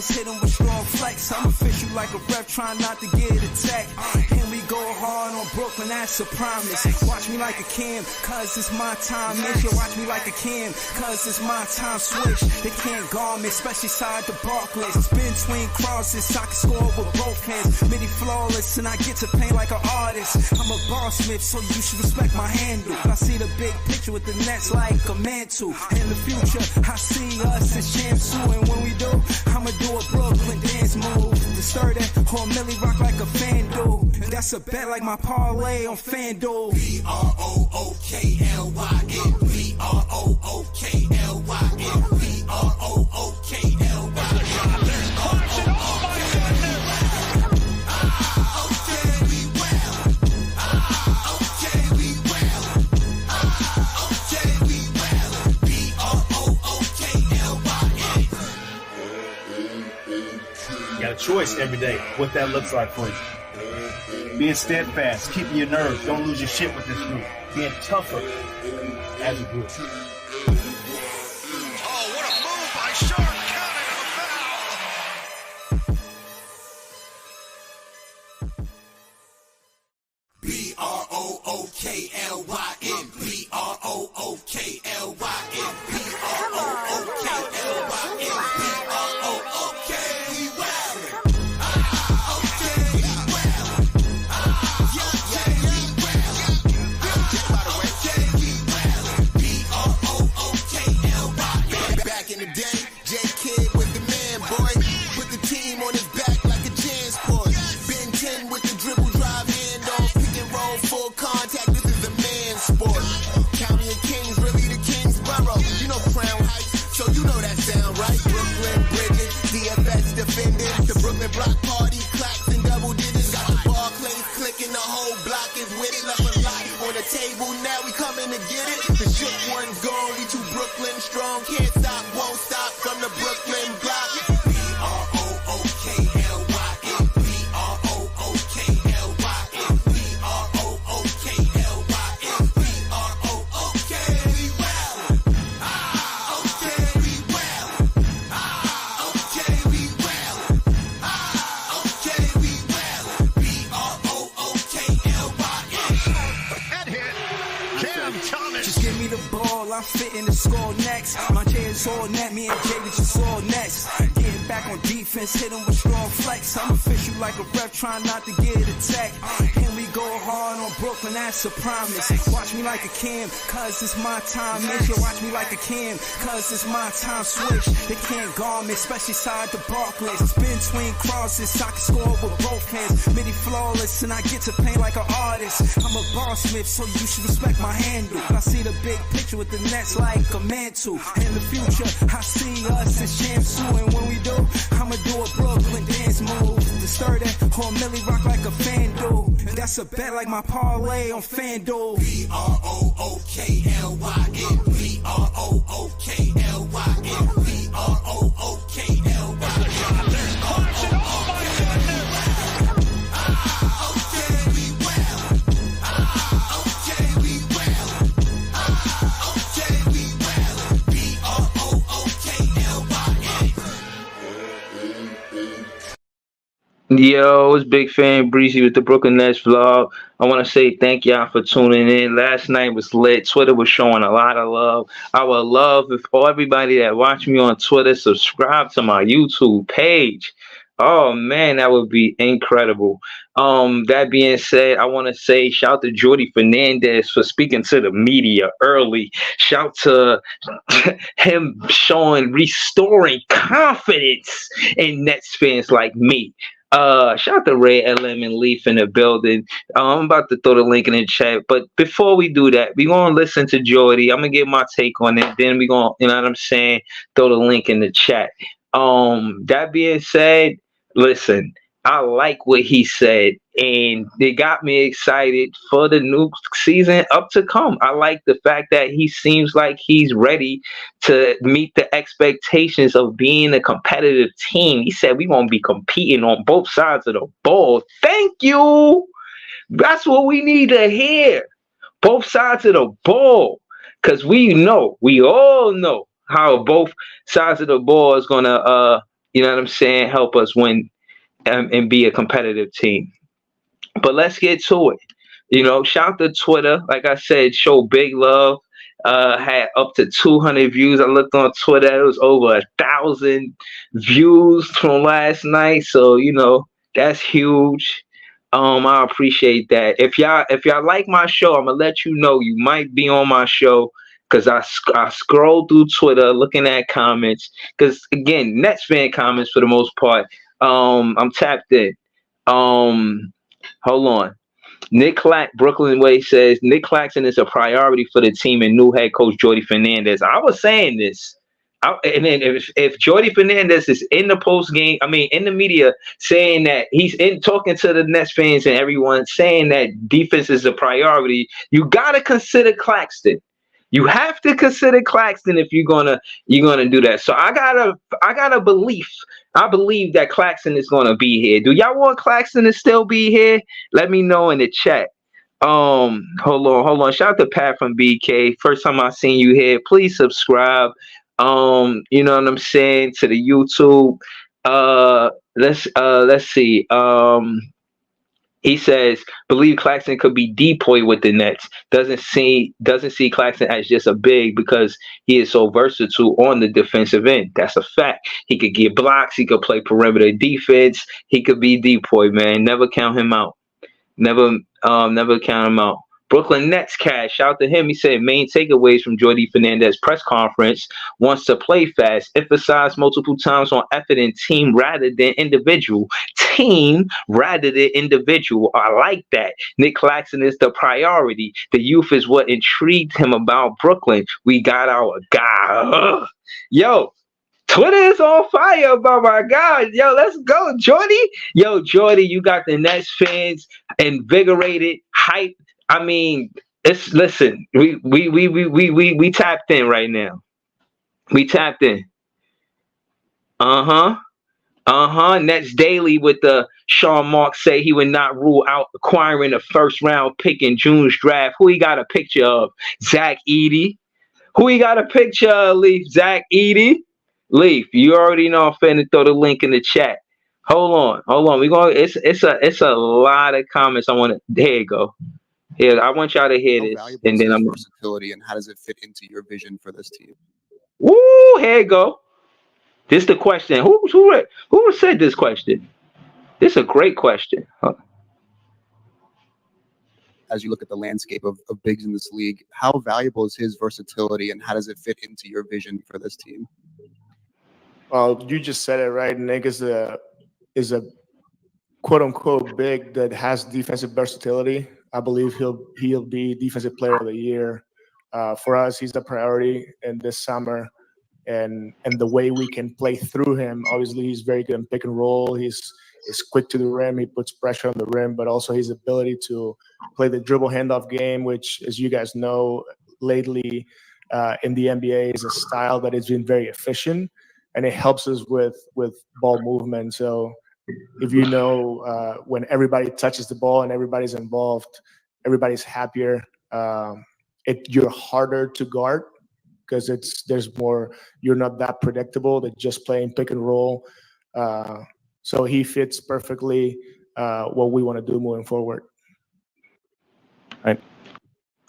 Hit him with strong flex. I'm official like a ref trying not to get attacked. And we go hard on Brooklyn, that's a promise. Watch me like a Cam, cause it's my time. Make sure watch me like a Cam, cause it's my time. Switch, they can't guard me, especially side the Barclays. Spin between crosses, I can score with both hands. Midi flawless, and I get to paint like an artist. I'm a boss smith, so you should respect my handle. I see the big picture with the Nets like a mantle. In the future, I see us as champs too. And when we do, I'ma do a Brooklyn dance move. Disturb that whole Millie rock like a FanDuel. That's a bet like my parlay on FanDuel. BROOKLYN. BROOKLYN. BROOKLYN. There's Clarkson. Oh my goodness. Okay, we will. Okay, we will. Okay, we will. BROOKLYN. You got a choice every day what that looks like for you. Being steadfast, keeping your nerves, don't lose your shit with this group. Being tougher as a group. Oh, what a move by Sharp. Counted a BROOKLYN. BROOKLYN. Block party, clacks and double digits. Got the Barclays clicking, the whole block is with it. Left a lot on the table, now we coming to get it. The shook one's gone, we too Brooklyn strong. Can't stop, won't stop from the Brooklyn block. BROOKLYN. BROOKLYN. I'm fitting the score next. My J is all net, me and Jay just all next. Getting back on defense, hit him with strong flex. I'm official like a ref trying not to get attacked. And we go hard on Brooklyn, that's a promise. Watch me like a Cam, cause it's my time. Make sure watch me like a Cam, cause it's my time. Switch, they can't guard me, especially side the Barclays. Spin between crosses, I can score with both hands. Midi flawless, and I get to paint like an artist. I'm a boss smith, so you should respect my handle. I see the big picture with the Nets like a mantle. In the future, I see us as champs too. And when we do, I'ma do a Brooklyn dance move. Disturb that whole Millie rock like a FanDuel. That's a bet like my parlay on FanDuel. BROOKLYN. BROOKLYN. BROOKLYN. There's Clarkson. Oh my goodness. Okay, we will. Okay, we will. Okay, we will. BROOKLYN. Yo, it's Big Fan Breezy with the Brooklyn Nets vlog. I want to say thank y'all for tuning in. Last night was lit. Twitter was showing a lot of love. I would love if all everybody that watch me on Twitter subscribe to my YouTube page. Oh man, that would be incredible. That being said, I want to say shout to Jordi Fernandez for speaking to the media early. Shout to him showing restoring confidence in Nets fans like me. Shout out to Ray LM and Leaf in the building. I'm about to throw the link in the chat, but before we do that, we gonna listen to Jordy. I'm gonna give my take on it. Then we gonna, you know what I'm saying, throw the link in the chat. That being said, listen, I like what he said, and it got me excited for the new season up to come. I like the fact that he seems like he's ready to meet the expectations of being a competitive team. He said we won't be competing on both sides of the ball. Thank you. That's what we need to hear. Both sides of the ball. Because we all know how both sides of the ball is gonna you know what I'm saying, help us win and be a competitive team. But let's get to it. Shout to Twitter. Like I said, show big love. Had up to 200 views. I looked on Twitter. It was over 1,000 views from last night. So that's huge. I appreciate that. If y'all like my show, I'm gonna let you know you might be on my show because I scroll through Twitter looking at comments. Because again, Nets fan comments for the most part. I'm tapped in. Hold on. Brooklyn Way says Nick Claxton is a priority for the team and new head coach Jordi Fernandez. I was saying this. And then if Jordi Fernandez is in the post game, in the media saying that he's in talking to the Nets fans and everyone saying that defense is a priority, you gotta consider Claxton. You have to consider Claxton if you're gonna do that. So I got a belief. I believe that Claxton is gonna be here. Do y'all want Claxton to still be here? Let me know in the chat. Hold on. Shout out to Pat from BK. First time I seen you here. Please subscribe. You know what I'm saying, to the YouTube. Let's see. He says, believe Claxton could be depoy with the Nets. Doesn't see Claxton as just a big because he is so versatile on the defensive end. That's a fact. He could get blocks. He could play perimeter defense. He could be depoy, man. Never count him out. Never count him out. Brooklyn Nets cash out to him. He said main takeaways from Jordi Fernandez press conference: wants to play fast, emphasized multiple times on effort and team rather than individual. Team rather than individual. I like that. Nick Claxton is the priority. The youth is what intrigued him about Brooklyn. We got our guy. Ugh. Yo, Twitter is on fire about my God. Yo, let's go, Jordy. Yo, Jordy, you got the Nets fans invigorated, hyped. Listen. We tapped in right now. We tapped in. Nets Daily with the Sean Mark say he would not rule out acquiring a first round pick in June's draft. Who he got a picture of? Zach Edey. Who he got a picture of, Leaf? Zach Edey. Leaf, you already know I'm finna throw the link in the chat. Hold on. We going. It's a lot of comments. There you go. Here, I want y'all to hear this, and then I'm versatility and how does it fit into your vision for this team? Woo! Here you go. This the question. Who said this question? This is a great question. Huh? As you look at the landscape of bigs in this league, how valuable is his versatility and how does it fit into your vision for this team? Well, you just said it right. Nick is a quote unquote big that has defensive versatility. I believe he'll be defensive player of the year. For us, he's a priority in this summer, and the way we can play through him. Obviously, he's very good in pick and roll. He's quick to the rim. He puts pressure on the rim, but also his ability to play the dribble handoff game, which, as you guys know, lately in the NBA is a style that has been very efficient, and it helps us with ball movement. So if you know when everybody touches the ball and everybody's involved, everybody's happier. You're harder to guard because there's more. You're not that predictable. That just playing pick and roll So he fits perfectly what we want to do moving forward. Right.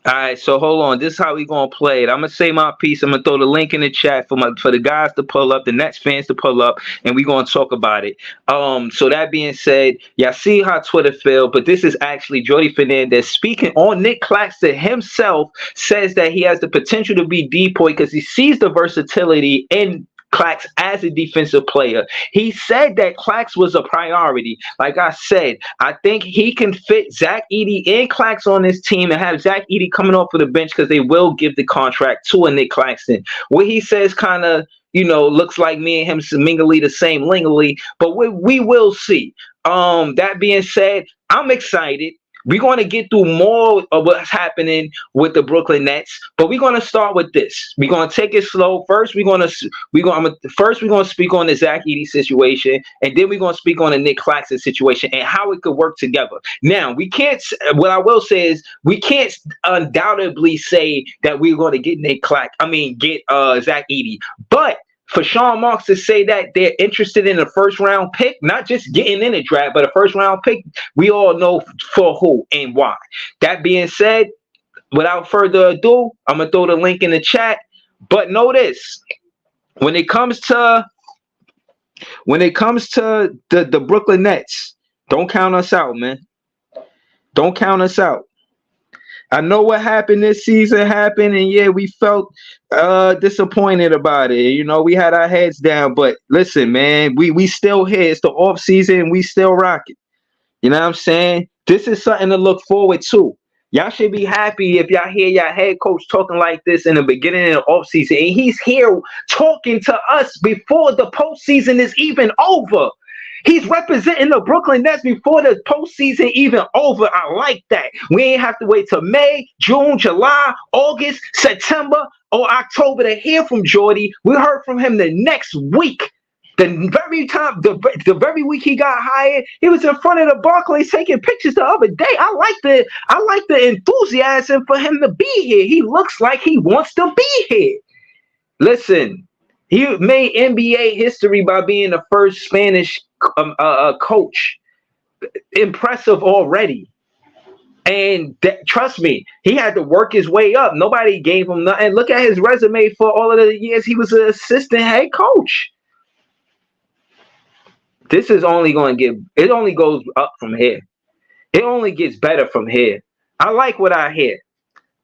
All right, so hold on. This is how we gonna play it. I'm gonna say my piece. I'm gonna throw the link in the chat for the guys to pull up, the Nets fans to pull up, and we gonna talk about it. So that being said, y'all see how Twitter feel, but this is actually Jordi Fernandez speaking on Nick Claxton himself. Says that he has the potential to be depoy because he sees the versatility in Clax as a defensive player. He said that Clax was a priority. Like I said, I think he can fit Zach Edey and Clax on this team and have Zach Edey coming off of the bench because they will give the contract to a Nick Claxton. What he says kind of, looks like me and him seemingly the same lingly, but we will see. That being said, I'm excited. We're going to get through more of what's happening with the Brooklyn Nets, but we're going to start with this. We're going to take it slow. First, we're going to speak on the Zach Edey situation, and then we're going to speak on the Nick Claxton situation and how it could work together. Now, we can't. What I will say is we can't undoubtedly say that we're going to get Zach Edey, but for Sean Marks to say that they're interested in a first round pick, not just getting in the draft, but a first round pick, we all know for who and why. That being said, without further ado, I'm gonna throw the link in the chat. But know this: when it comes to the Brooklyn Nets, don't count us out, man. Don't count us out. I know what happened this season happened, and yeah, we felt disappointed about it. We had our heads down, but listen, man, we still here. It's the off season, and we still rocking. You know what I'm saying? This is something to look forward to. Y'all should be happy if y'all hear your head coach talking like this in the beginning of the offseason, and he's here talking to us before the postseason is even over. He's representing the Brooklyn Nets before the postseason even over. I like that. We ain't have to wait till May, June, July, August, September, or October to hear from Jordi. We heard from him the next week. The very week he got hired, he was in front of the Barclays taking pictures the other day. I like the enthusiasm for him to be here. He looks like he wants to be here. Listen, he made NBA history by being the first Spanish coach. Impressive already. And trust me, he had to work his way up. Nobody gave him nothing. Look at his resume for all of the years he was an assistant head coach. This is only going to it only goes up from here. It only gets better from here. I like what I hear.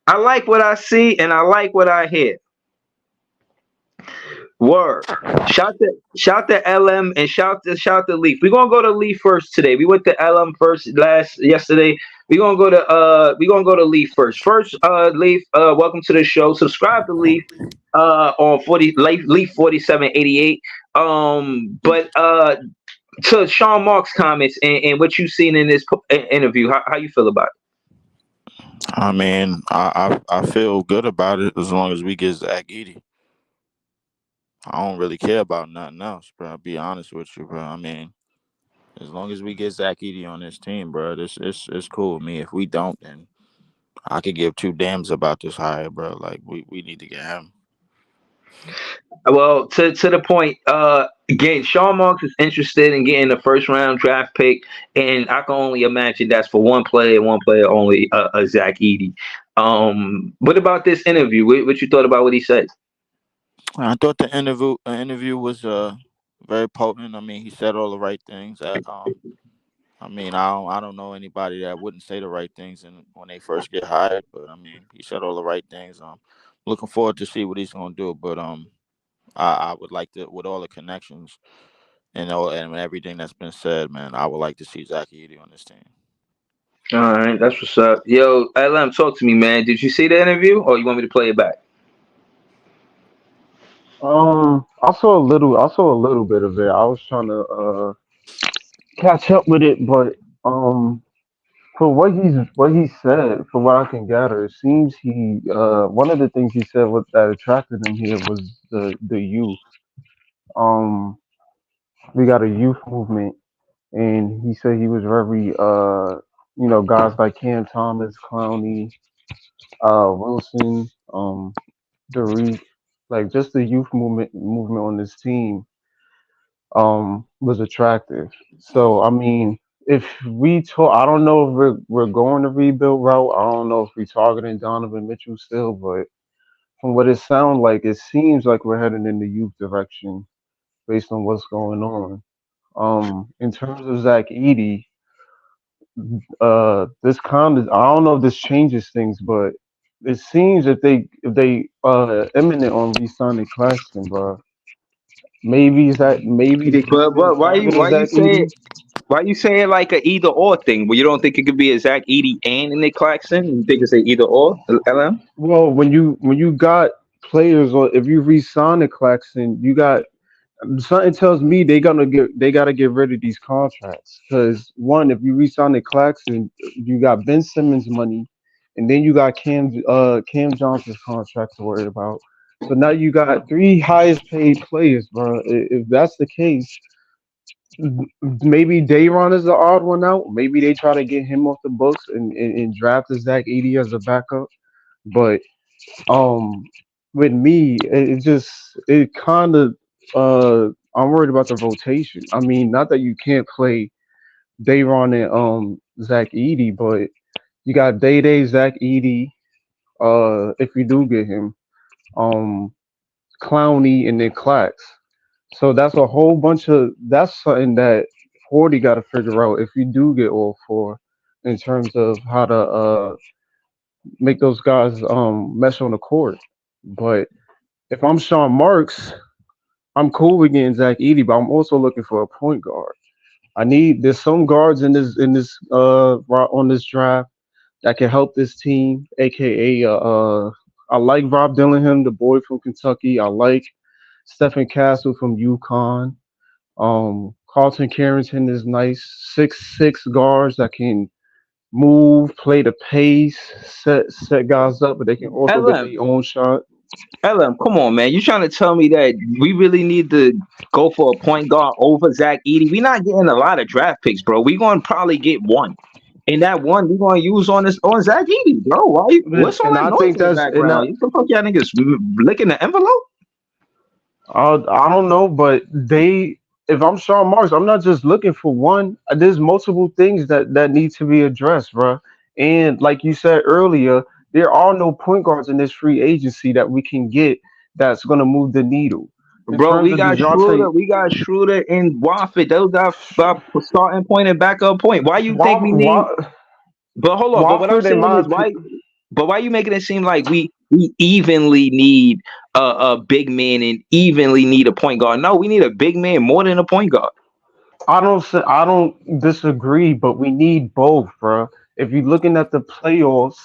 I like what I see, and I like what I hear. Word. Shout to LM and shout to Leaf. We're gonna go to Leaf first today. We went to LM first yesterday. We're gonna go to Leaf first. First, Leaf, welcome to the show. Subscribe to Leaf on Leaf 4788. But to Sean Marks' comments and what you've seen in this interview, how you feel about it? I mean, I feel good about it as long as we get Zach Edey. I don't really care about nothing else, bro. I'll be honest with you, bro. I mean, as long as we get Zach Edey on this team, bro, it's cool with me. If we don't, then I could give two damns about this hire, bro. Like, we need to get him. Well, to the point, again, Sean Marks is interested in getting a first round draft pick, and I can only imagine that's for one player only, Zach Edey. What about this interview? What you thought about what he said? I thought the interview was very potent. I mean, he said all the right things. I mean, I don't know anybody that wouldn't say the right things when they first get hired, but I mean, he said all the right things. Looking forward to see what he's gonna do, but I would like to, with all the connections and everything that's been said, man, I would like to see Zach Edey on this team. All right, that's what's up. Yo, LM, talk to me, man. Did you see the interview, or you want me to play it back? I saw a little bit of it. I was trying to catch up with it, but for what he said, from what I can gather, it seems he one of the things he said that attracted him here was the youth. We got a youth movement, and he said he was very guys like Cam Thomas, Clowney, Wilson, Derek, like just the youth movement on this team. was attractive. So I mean, if we talk, I don't know if we're going the rebuild route. I don't know if we're targeting Donovan Mitchell still, but from what it sounds like, it seems like we're heading in the youth direction based on what's going on. In terms of Zach Edey, this kind of I don't know if this changes things, but it seems if they imminent on re-signing Claxton, bro. Maybe they could But still why you target why you Zach say Edey. why you say it like a either or thing? But you don't think it could be a Zach Edey and Nick Claxton? You think it's a either or? LM? Well, when you got players, or if you re-sign the Claxton, you got something tells me they gotta get rid of these contracts because one, if you re-sign the Claxton, you got Ben Simmons money, and then you got Cam Johnson's contract to worry about. So now you got three highest paid players, bro. If that's the case, maybe Dayron is the odd one out. Maybe they try to get him off the books and draft a Zach Edey as a backup. But um, with me, it kind of I'm worried about the rotation. I mean, not that you can't play Dayron and Zach Edey, but you got Day Day, Zach Edey. If you do get him, um, Clowney and then Clax. So that's a whole bunch of that's something that 40 got to figure out if you do get all four in terms of how to make those guys mesh on the court. But if I'm Sean Marks, I'm cool with getting Zach Edey, but I'm also looking for a point guard. There's some guards on this draft that can help this team, aka I like Rob Dillingham, the boy from Kentucky. I like Stephen Castle from UConn. Carlton Carrington is nice. 6'6" guards that can move, play the pace, set guys up, but they can also get LM. their own shot. LM, come on, man. You trying to tell me that we really need to go for a point guard over Zach Edey? We not getting a lot of draft picks, bro. We gonna probably get one. And that one we gonna use on Zach Edey, bro. What's all And that I noise think in the that's and background? You the fuck y'all niggas licking the envelope? I don't know, but if I'm Sean Marks, I'm not just looking for one. There's multiple things that need to be addressed, bro. And like you said earlier, there are no point guards in this free agency that we can get that's gonna move the needle. In Bro, terms we of got Dejounte, Schroeder, and Wofford. Those got starting point and backup point. Why you think we need? But hold on. But what I'm Wofford, in saying my is why? opinion, But why you making it seem like we evenly need a big man and evenly need a point guard? No, we need a big man more than a point guard. I don't disagree, but we need both, bro. If you're looking at the playoffs,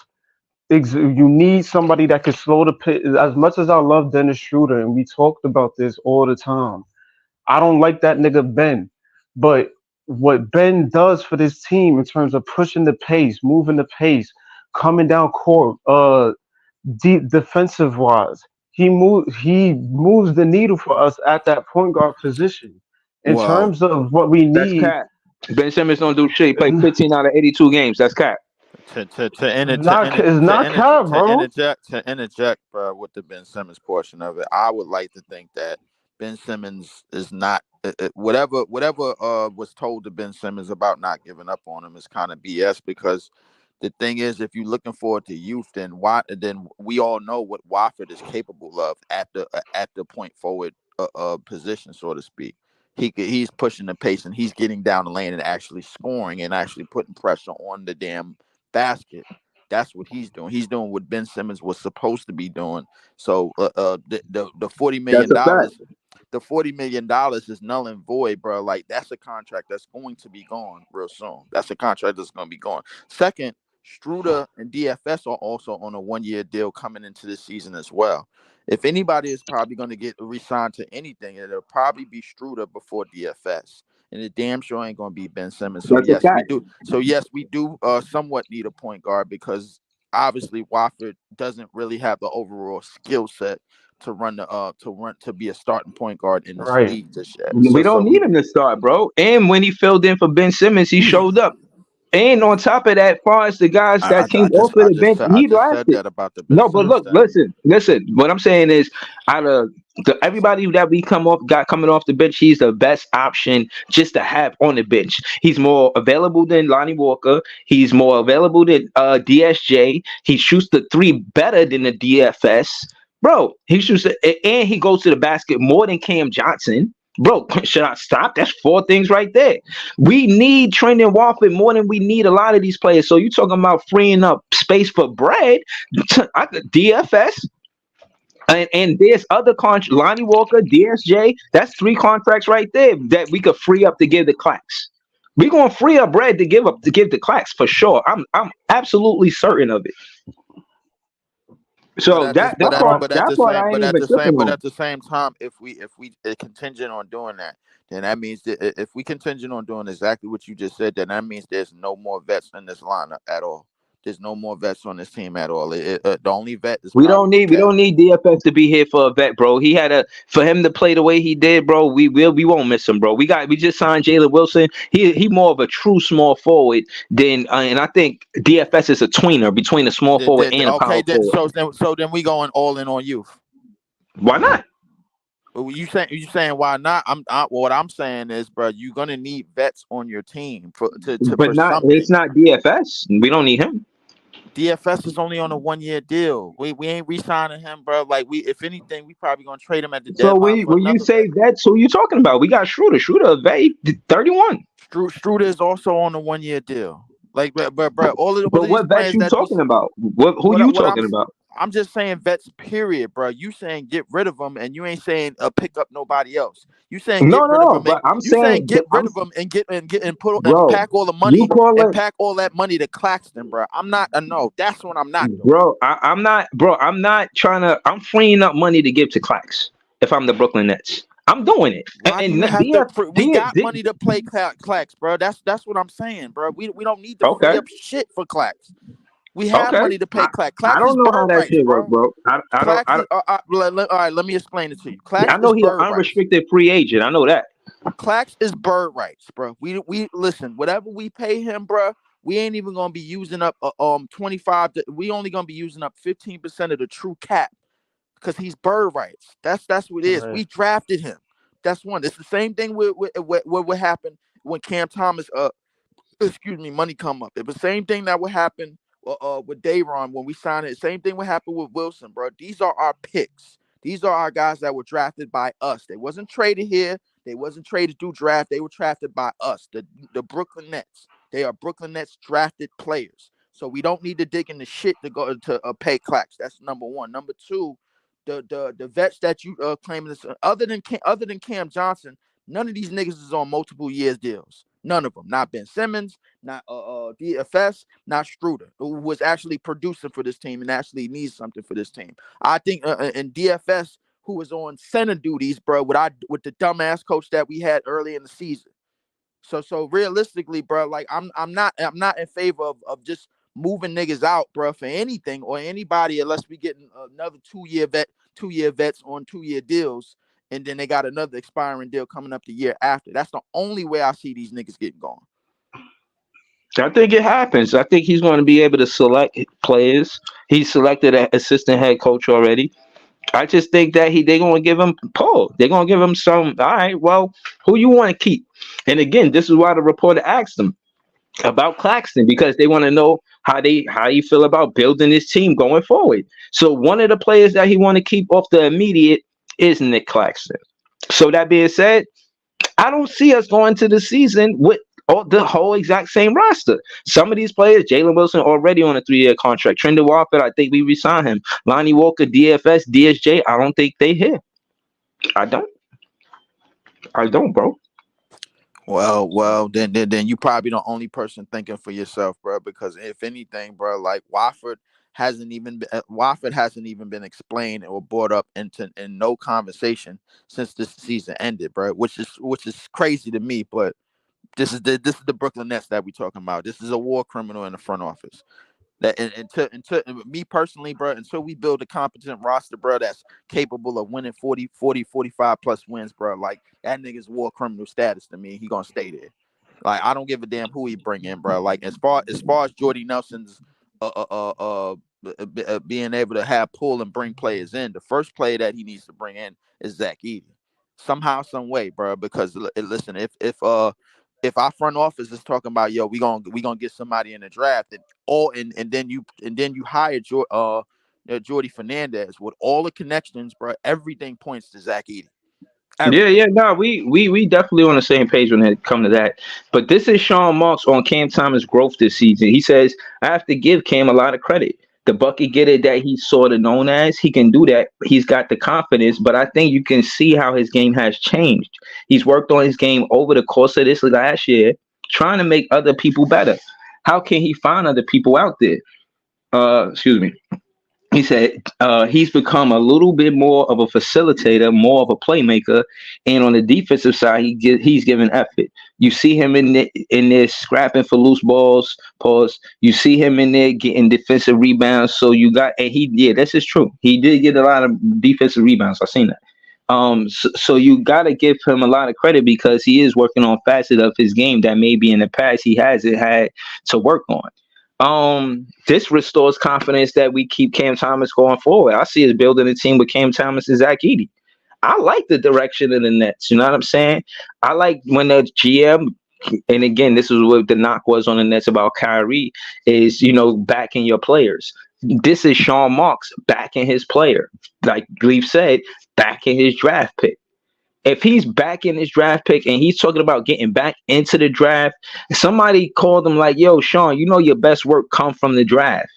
you need somebody that can slow the pit. As much as I love Dennis Schroeder, and we talked about this all the time, I don't like that nigga Ben. But what Ben does for this team in terms of pushing the pace, moving the pace, coming down court, deep defensive wise, he moves the needle for us at that point guard position. In Well, terms of what we That's need, cap. Ben Simmons don't do shit. He it's played 15 out of 82 games. That's cap. not, to interject, bro, with the Ben Simmons portion of it, I would like to think that Ben Simmons is not whatever was told to Ben Simmons about not giving up on him is kind of BS because the thing is, if you're looking forward to youth, then we all know what Wofford is capable of at the point forward position, so to speak. He's pushing the pace and he's getting down the lane and actually scoring and actually putting pressure on the damn basket. That's what he's doing. He's doing what Ben Simmons was supposed to be doing. So the $40 That's million a fact. dollars, the $40 million is null and void, bro. Like that's a contract that's going to be gone real soon. That's a contract that's going to be gone. Second, Struder and DFS are also on a 1-year deal coming into this season as well. If anybody is probably going to get re-signed to anything, it'll probably be Struder before DFS. And the damn sure ain't going to be Ben Simmons. So That's a yes, we fact. do. So yes, we do somewhat need a point guard because obviously Wofford doesn't really have the overall skill set to be a starting point guard in this right. league just yet. We don't need him to start, bro. And when he filled in for Ben Simmons, he showed up. And on top of that, far as the guys that came off of the bench, I he just said drafted. that about the Ben No, but Simmons look, thing. listen. What I'm saying is, out of everybody that we got coming off the bench, he's the best option just to have on the bench. He's more available than Lonnie Walker. He's more available than DSJ. He shoots the three better than the DFS, bro. He shoots and he goes to the basket more than Cam Johnson. Bro, should I stop? That's four things right there. We need Trendon Watford more than we need a lot of these players. So you talking about freeing up space for bread? I could DFS. And there's other contracts, Lonnie Walker, DSJ. That's three contracts right there that we could free up to give the clacks. We're gonna free up bread to give the clacks for sure. I'm absolutely certain of it. So that part I ain't even tripping but on. at the same time, if we contingent on doing that, then that means that if we contingent on doing exactly what you just said, then that means there's no more vets in this lineup at all. There's no more vets on this team at all. The only vet is We probably don't Cat. need DFS to be here for a vet, bro. For him to play the way he did, bro. We won't miss him, bro. We just signed Jalen Wilson. He more of a true small forward than and I think DFS is a tweener between a small forward and a Okay, power forward. so then we going all in on youth. Why not? Well, you saying why not? What I'm saying is, bro, you're gonna need vets on your team for But not something. it's not DFS. We don't need him. DFS is only on a 1-year deal. We ain't re-signing him, bro. Like if anything, we probably gonna trade him at the So deadline for when you another say vet. vets, who you talking about? We got Schroeder. Schroeder, vet, 31. Struder is also on a 1-year deal. Like, but all of But these what vets players you that we talking about? Who you what I'm talking about? I'm just saying vets, period, bro. You saying get rid of them, and you ain't saying pick up nobody else. You saying get rid of No. them, and But I'm you saying saying, get rid of them and bro, pack all the you money call and it. pack all that money to Claxton, bro. I'm not. No, that's what I'm not doing. Bro, I'm not, bro. I'm not trying to. I'm freeing up money to give to Clax. If I'm the Brooklyn Nets, I'm doing it. Why do And you have to? We got D, money to play Clax, bro. That's what I'm saying, bro. We don't need to free okay, up shit for Clax. We have okay. money to pay Clax. I Clax is don't know how bird that rights, shit work, bro. bro. I Clax don't. is all right. Let me explain it to you. Clax I know is he an bird rights. unrestricted free agent. I know that. Clax is bird rights, bro. We listen. Whatever we pay him, bro, we ain't even gonna be using up 25. We only gonna be using up 15% of the true cap because he's bird rights. That's what it is. Right. We drafted him. That's one. It's the same thing with what would happen when Cam Thomas money come up. It's the same thing that would happen with Dayron when we signed it. Same thing would happen with Wilson, bro. These are our picks. These are our guys that were drafted by us. They wasn't traded here. They wasn't traded through draft. They were drafted by us, the Brooklyn Nets. They are Brooklyn Nets drafted players. So we don't need to dig in the shit to go to pay Clax. That's number one. Number two, the vets that you claiming this other than Cam Johnson, none of these niggas is on multiple years deals. None of them. Not Ben Simmons, not DFS, not Struder, who was actually producing for this team and actually needs something for this team. I think in DFS, who was on center duties, bro, with the dumbass coach that we had early in the season. So realistically, bro, like I'm not in favor of just moving niggas out, bro, for anything or anybody unless we get another 2-year vets on 2-year deals. And then they got another expiring deal coming up the year after. That's the only way I see these niggas getting going. I think it happens. I think he's going to be able to select players. He selected an assistant head coach already. I just think that they're going to give him pull. They're going to give him some. All right, well, who you want to keep? And again, this is why the reporter asked him about Claxton because they want to know how you feel about building this team going forward. So one of the players that he want to keep off the immediate is Nick Claxton. So that being said, I don't see us going to the season with the whole exact same roster. Some of these players, Jalen Wilson already on a 3-year contract. Trendon Watford, I think we resign him. Lonnie Walker, DFS, DSJ, I don't think they here. I don't, bro. Well, then you probably the only person thinking for yourself, bro. Because if anything, bro, like Wofford hasn't even been explained or brought up in no conversation since this season ended, bro. Which is crazy to me, but this is the Brooklyn Nets that we talking about. This is a war criminal in the front office. That until me personally, bro, until we build a competent roster, bro, that's capable of winning 40, 45 plus wins, bro, like that nigga's war criminal status to me. He gonna stay there. Like I don't give a damn who he bring in, bro. Like as far as Jordy Nelson's being able to have pull and bring players in, the first player that he needs to bring in is Zach Edey, somehow, some way, bro. Because listen, if our front office is talking about we gonna get somebody in the draft and then you hire Jordi Fernandez with all the connections, bro, everything points to Zach Edey. Yeah, Everything. yeah, no, we definitely on the same page when it come to that. But this is Sean Marks on Cam Thomas' growth this season. He says, I have to give Cam a lot of credit. The bucket getter that he's sort of known as, he can do that. He's got the confidence, but I think you can see how his game has changed. He's worked on his game over the course of this last year, trying to make other people better. How can he find other people out there? Excuse me. He said he's become a little bit more of a facilitator, more of a playmaker, and on the defensive side, he's given effort. You see him in there scrapping for loose balls. Pause. You see him in there getting defensive rebounds. So you got, and this is true. He did get a lot of defensive rebounds. I've seen that. So you got to give him a lot of credit because he is working on facets of his game that maybe in the past he hasn't had to work on. This restores confidence that we keep Cam Thomas going forward. I see us building a team with Cam Thomas and Zach Edey. I like the direction of the Nets. You know what I'm saying? I like when the GM, and again, this is what the knock was on the Nets about Kyrie, is, backing your players. This is Sean Marks backing his player. Like Leaf said, backing his draft pick. If he's back in his draft pick and he's talking about getting back into the draft, somebody called him like, yo, Sean, your best work come from the draft.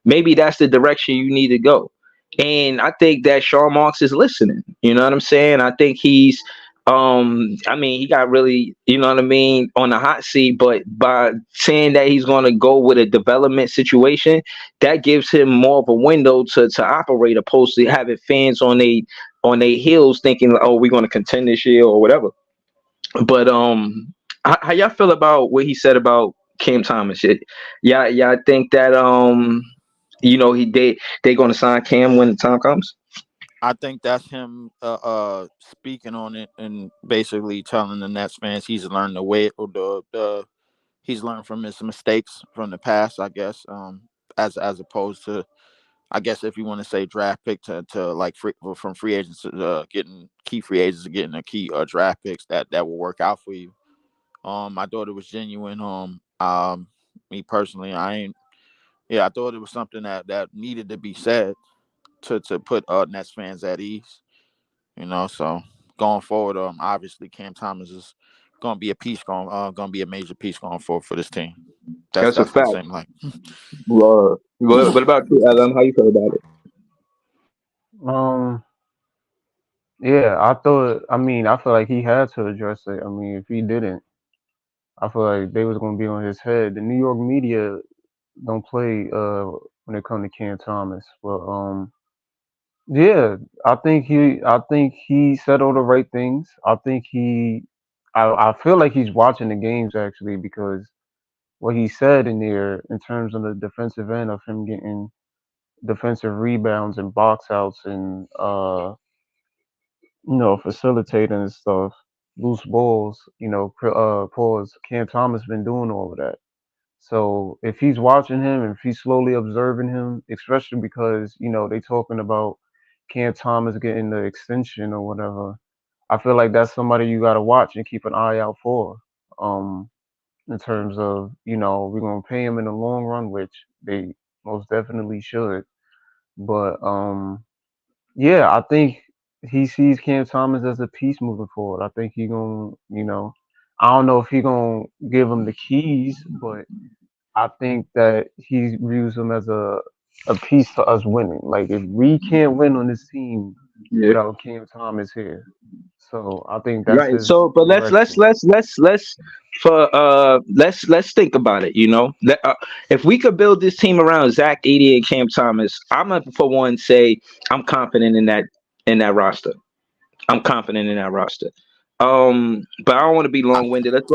Maybe that's the direction you need to go. And I think that Sean Marks is listening. You know what I'm saying? I think he's he got really, on the hot seat, but by saying that he's going to go with a development situation, that gives him more of a window to operate, opposed to having fans on their heels thinking, oh, we're going to contend this year or whatever. But how y'all feel about what he said about Cam Thomas? Y'all think that they going to sign Cam when the time comes? I think that's him speaking on it and basically telling the Nets fans he's learned the way or the he's learned from his mistakes from the past, I guess. As opposed to, I guess, if you want to say draft pick to like from free agents to getting key free agents to getting a key draft picks that will work out for you. I thought it was genuine. Me personally, I thought it was something that needed to be said to put Nets fans at ease. So going forward, obviously Cam Thomas is gonna be a piece gonna be a major piece going forward for this team. That's a That's the fact. same like. What about you, Adam? How you feel about it? Um, yeah, I thought. I mean, I feel like he had to address it. I mean, if he didn't, I feel like they was gonna be on his head. The New York media don't play when it comes to Cam Thomas, but yeah, I think he said all the right things. I feel like he's watching the games actually because what he said in there in terms of the defensive end of him getting defensive rebounds and box outs and facilitating and stuff, loose balls, pause. Cam Thomas been doing all of that. So if he's watching him, if he's slowly observing him, especially because they talking about Cam Thomas getting the extension or whatever, I feel like that's somebody you got to watch and keep an eye out for. In terms of we're gonna pay him in the long run, which they most definitely should. But yeah, I think he sees Cam Thomas as a piece moving forward. I think he gonna, I don't know if he gonna give him the keys, but I think that he views him as a piece to us winning. Like if we can't win on this team Yeah. without Cam Thomas here, so I think that's Right. his So, but direction. let's think about it. If we could build this team around Zach Edey and Cam Thomas, I'm gonna for one say I'm confident in that roster. I'm confident in that roster. But I don't want to be long winded. Let's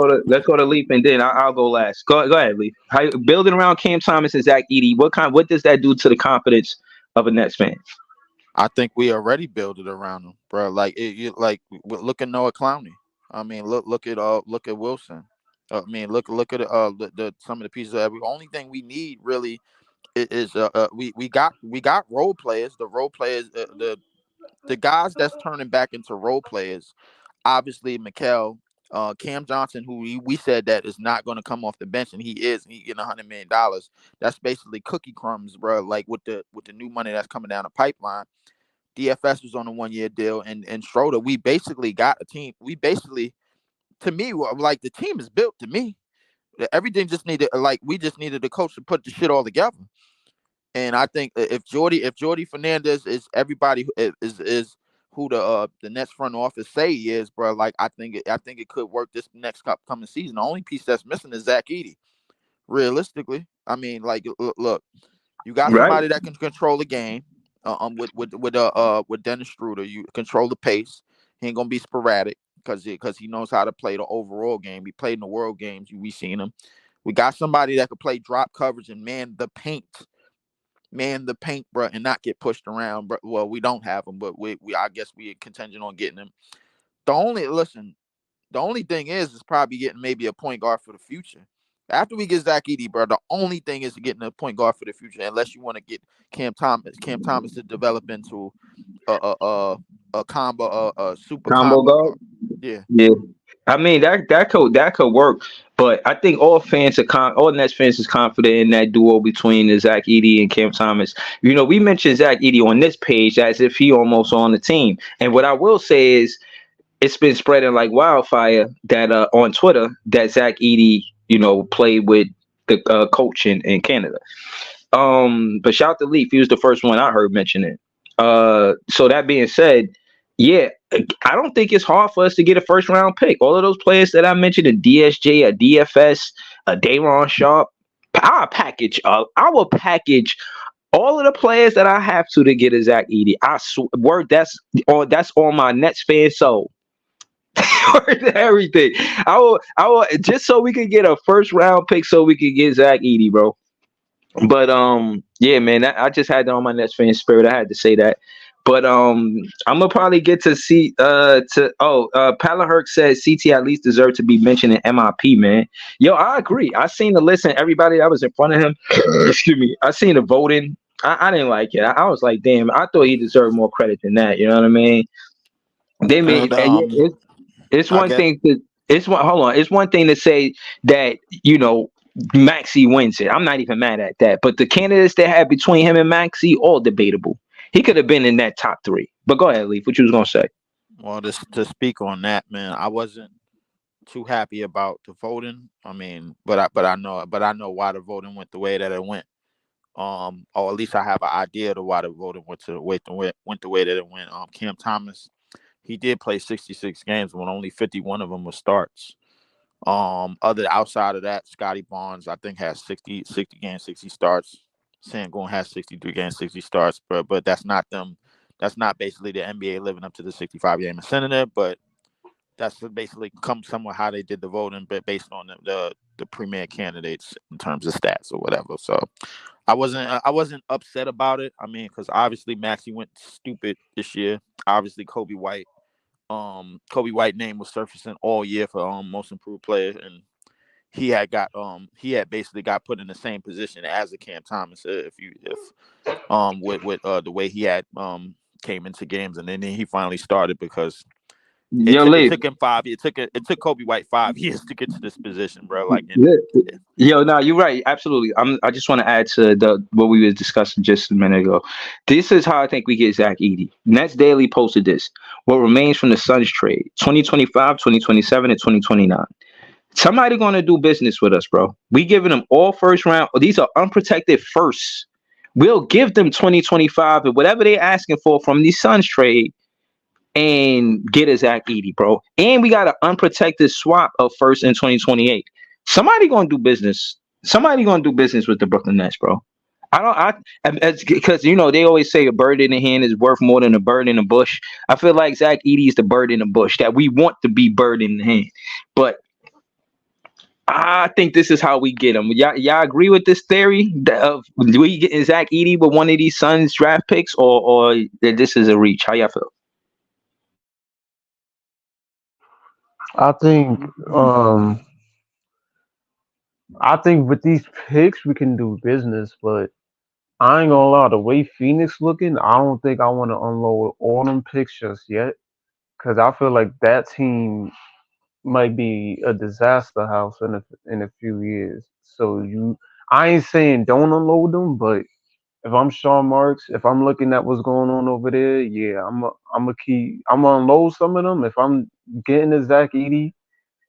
go to Leaf, and then I'll go last. Go ahead, Leaf. How building around Cam Thomas and Zach Edey? What does that do to the confidence of a Nets fan? I think we already built it around him, bro. Like look at Noah Clowney. I mean, look at Wilson. I mean, look at the some of the pieces. The only thing we need really is we got role players. The role players, the guys that's turning back into role players. Obviously, Mikel, Cam Johnson, who we said that is not going to come off the bench, and he is. And he getting $100 million. That's basically cookie crumbs, bro. Like with the new money that's coming down the pipeline. DFS was on a 1 year deal, and Schroeder. We basically got a team. We basically, to me, like the team is built. To me, everything just needed we just needed the coach to put the shit all together. And I think if Jordi Fernandez is everybody is who the Nets front office say he is, bro. Like I think it could work this next upcoming season. The only piece that's missing is Zach Edey. Realistically, I mean, like look, you got Right. somebody that can control the game. With Dennis Schroeder, you control the pace. He ain't gonna be sporadic because he knows how to play the overall game. He played in the World Games. We seen him. We got somebody that could play drop coverage and man the paint, bro, and not get pushed around. But well, we don't have him, but we I guess we contingent on getting him. The only thing is probably getting maybe a point guard for the future. After we get Zach Edey, bro, the only thing is getting a point guard for the future, unless you want to get Cam Thomas to develop into a combo, a super Combo combo guard. guard. Yeah. Yeah. I mean that could work, but I think all Nets fans is confident in that duo between the Zach Edey and Cam Thomas. You know, we mentioned Zach Edey on this page as if he almost on the team. And what I will say is, it's been spreading like wildfire that on Twitter that Zach Edey, played with the coach in Canada. But shout out to Leaf, he was the first one I heard mention it. So that being said, yeah, I don't think it's hard for us to get a first round pick. All of those players that I mentioned, a DSJ, a DFS, a Dayron Sharp, I will package all of the players that I have to get a Zach Edey. I swear that's on my Nets fan soul. Everything. I will just so we could get a first round pick so we could get Zach Edey, bro. But yeah, man, I just had that on my Nets fan spirit. I had to say that. But I'm gonna probably get to see Palaherk said CT at least deserved to be mentioned in MIP, man. Yo, I agree. I seen the list and everybody that was in front of him. Excuse me. I seen the voting. I didn't like it. I was like, damn, I thought he deserved more credit than that. You know what I mean? They made it's one thing to it's one thing to say that Maxey wins it. I'm not even mad at that. But the candidates they had between him and Maxey, all debatable. He could have been in that top 3. But go ahead, Leaf. What you was gonna say? Well, to speak on that, man, I wasn't too happy about the voting. I mean, but I know why the voting went the way that it went. Or at least I have an idea of why the voting went the way that it went. Cam Thomas, he did play 66 games when only 51 of them were starts. Outside of that, Scotty Barnes, I think, has 60 games, 60 starts. Sangoon has 63 games, 60 starts, but that's not them. That's not basically the NBA living up to the 65 game incentive, but that's basically somewhat how they did the voting, but based on the premier candidates in terms of stats or whatever. So I wasn't upset about it. I mean, because obviously Maxey went stupid this year. Obviously Kobe White name was surfacing all year for most improved player, and he had basically got put in the same position as a Cam Thomas with the way he had came into games, and then he finally started because it took him 5 years. It took Kobe White 5 years to get to this position, bro. Like, yo, no, you're right, absolutely. I just want to add to what we were discussing just a minute ago. This is how I think we get Zach Edey. Nets Daily posted this. What remains from the Suns trade: 2025, 2027, and 2029. Somebody gonna do business with us, bro. We giving them all first round. These are unprotected firsts. We'll give them 2025 and whatever they're asking for from the Suns trade, and get a Zach Edey, bro. And we got an unprotected swap of first in 2028. Somebody gonna do business. Somebody gonna do business with the Brooklyn Nets, bro. Because they always say a bird in the hand is worth more than a bird in the bush. I feel like Zach Edey is the bird in the bush that we want to be bird in the hand, but I think this is how we get him. Y'all agree with this theory of do we get Zach Edey with one of these Suns draft picks, or that this is a reach? How y'all feel? I think I think with these picks we can do business, but I ain't gonna lie. The way Phoenix looking, I don't think I want to unload all them picks just yet, because I feel like that team might be a disaster house in a few years. So I ain't saying don't unload them, but if I'm Sean Marks, if I'm looking at what's going on over there, yeah, I'm gonna unload some of them. If I'm getting a Zach Edey,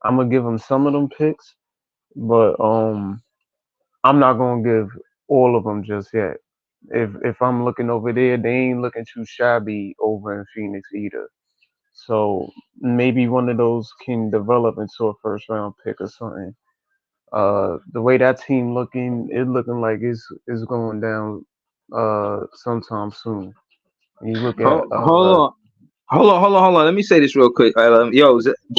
I'm gonna give him some of them picks, but I'm not gonna give all of them just yet. If I'm looking over there, they ain't looking too shabby over in Phoenix either. So maybe one of those can develop into a first round pick or something. The way that team looking, it looking like it's going down sometime soon. You look at Hold on. Hold on. Let me say this real quick.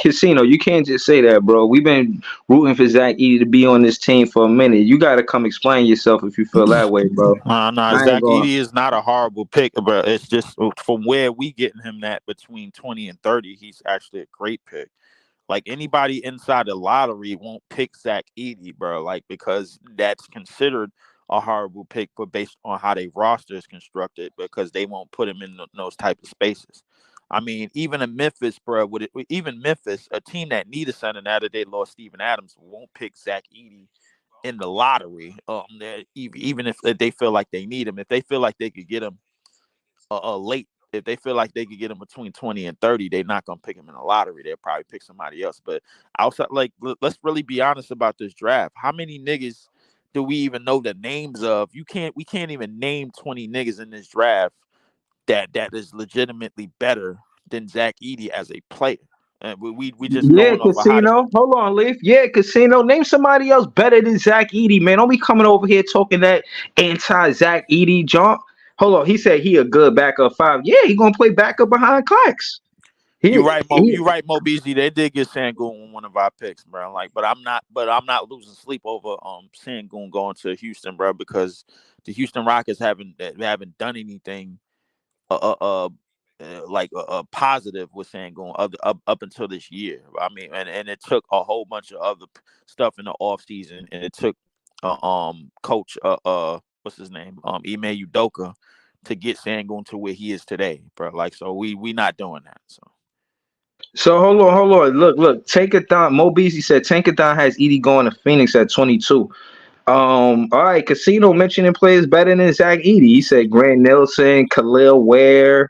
Casino, you can't just say that, bro. We've been rooting for Zach Edey to be on this team for a minute. You got to come explain yourself if you feel that way, bro. Nah, I ain't Zach going. Edey is not a horrible pick, but it's just from where we getting him that between 20 and 30, he's actually a great pick. Like anybody inside the lottery won't pick Zach Edey, bro. Like because that's considered a horrible pick, but based on how their roster is constructed, because they won't put him in those type of spaces. I mean, even in Memphis, bro, even Memphis, a team that need a center now that they lost Steven Adams, won't pick Zach Edey in the lottery. Even if they feel like they need him, if they feel like they could get him late, if they feel like they could get him between 20 and 30, they're not gonna pick him in the lottery. They'll probably pick somebody else. But outside, like, let's really be honest about this draft. How many niggas do we even know the names of? We can't even name 20 niggas in this draft that is legitimately better than Zach Edey as a player. And we just Yeah, going off of how they. Casino. Hold on, Leaf. Yeah, Casino. Name somebody else better than Zach Edey, man. Don't be coming over here talking that anti Zach Edey junk. Hold on. He said he a good backup five. Yeah, he gonna play backup behind Clax. You He, right, Mo. he You right, Mo Beasley. They did get Sangoon in one of our picks, bro. Like, but I'm not. But I'm not losing sleep over Sangoon going to Houston, bro, because the Houston Rockets haven't done anything uh uh, uh like positive with Sangoon up until this year. I mean, and it took a whole bunch of other stuff in the off season, and it took coach what's his name Ime Udoka to get Sangoon to where he is today, bro. Like, so we not doing that. So. So hold on. Look. Tankathon. Mo Beasley said Tankathon has Edey going to Phoenix at 22. All right. Casino mentioning players better than Zach Edey. He said Grant Nelson, Khalil Ware.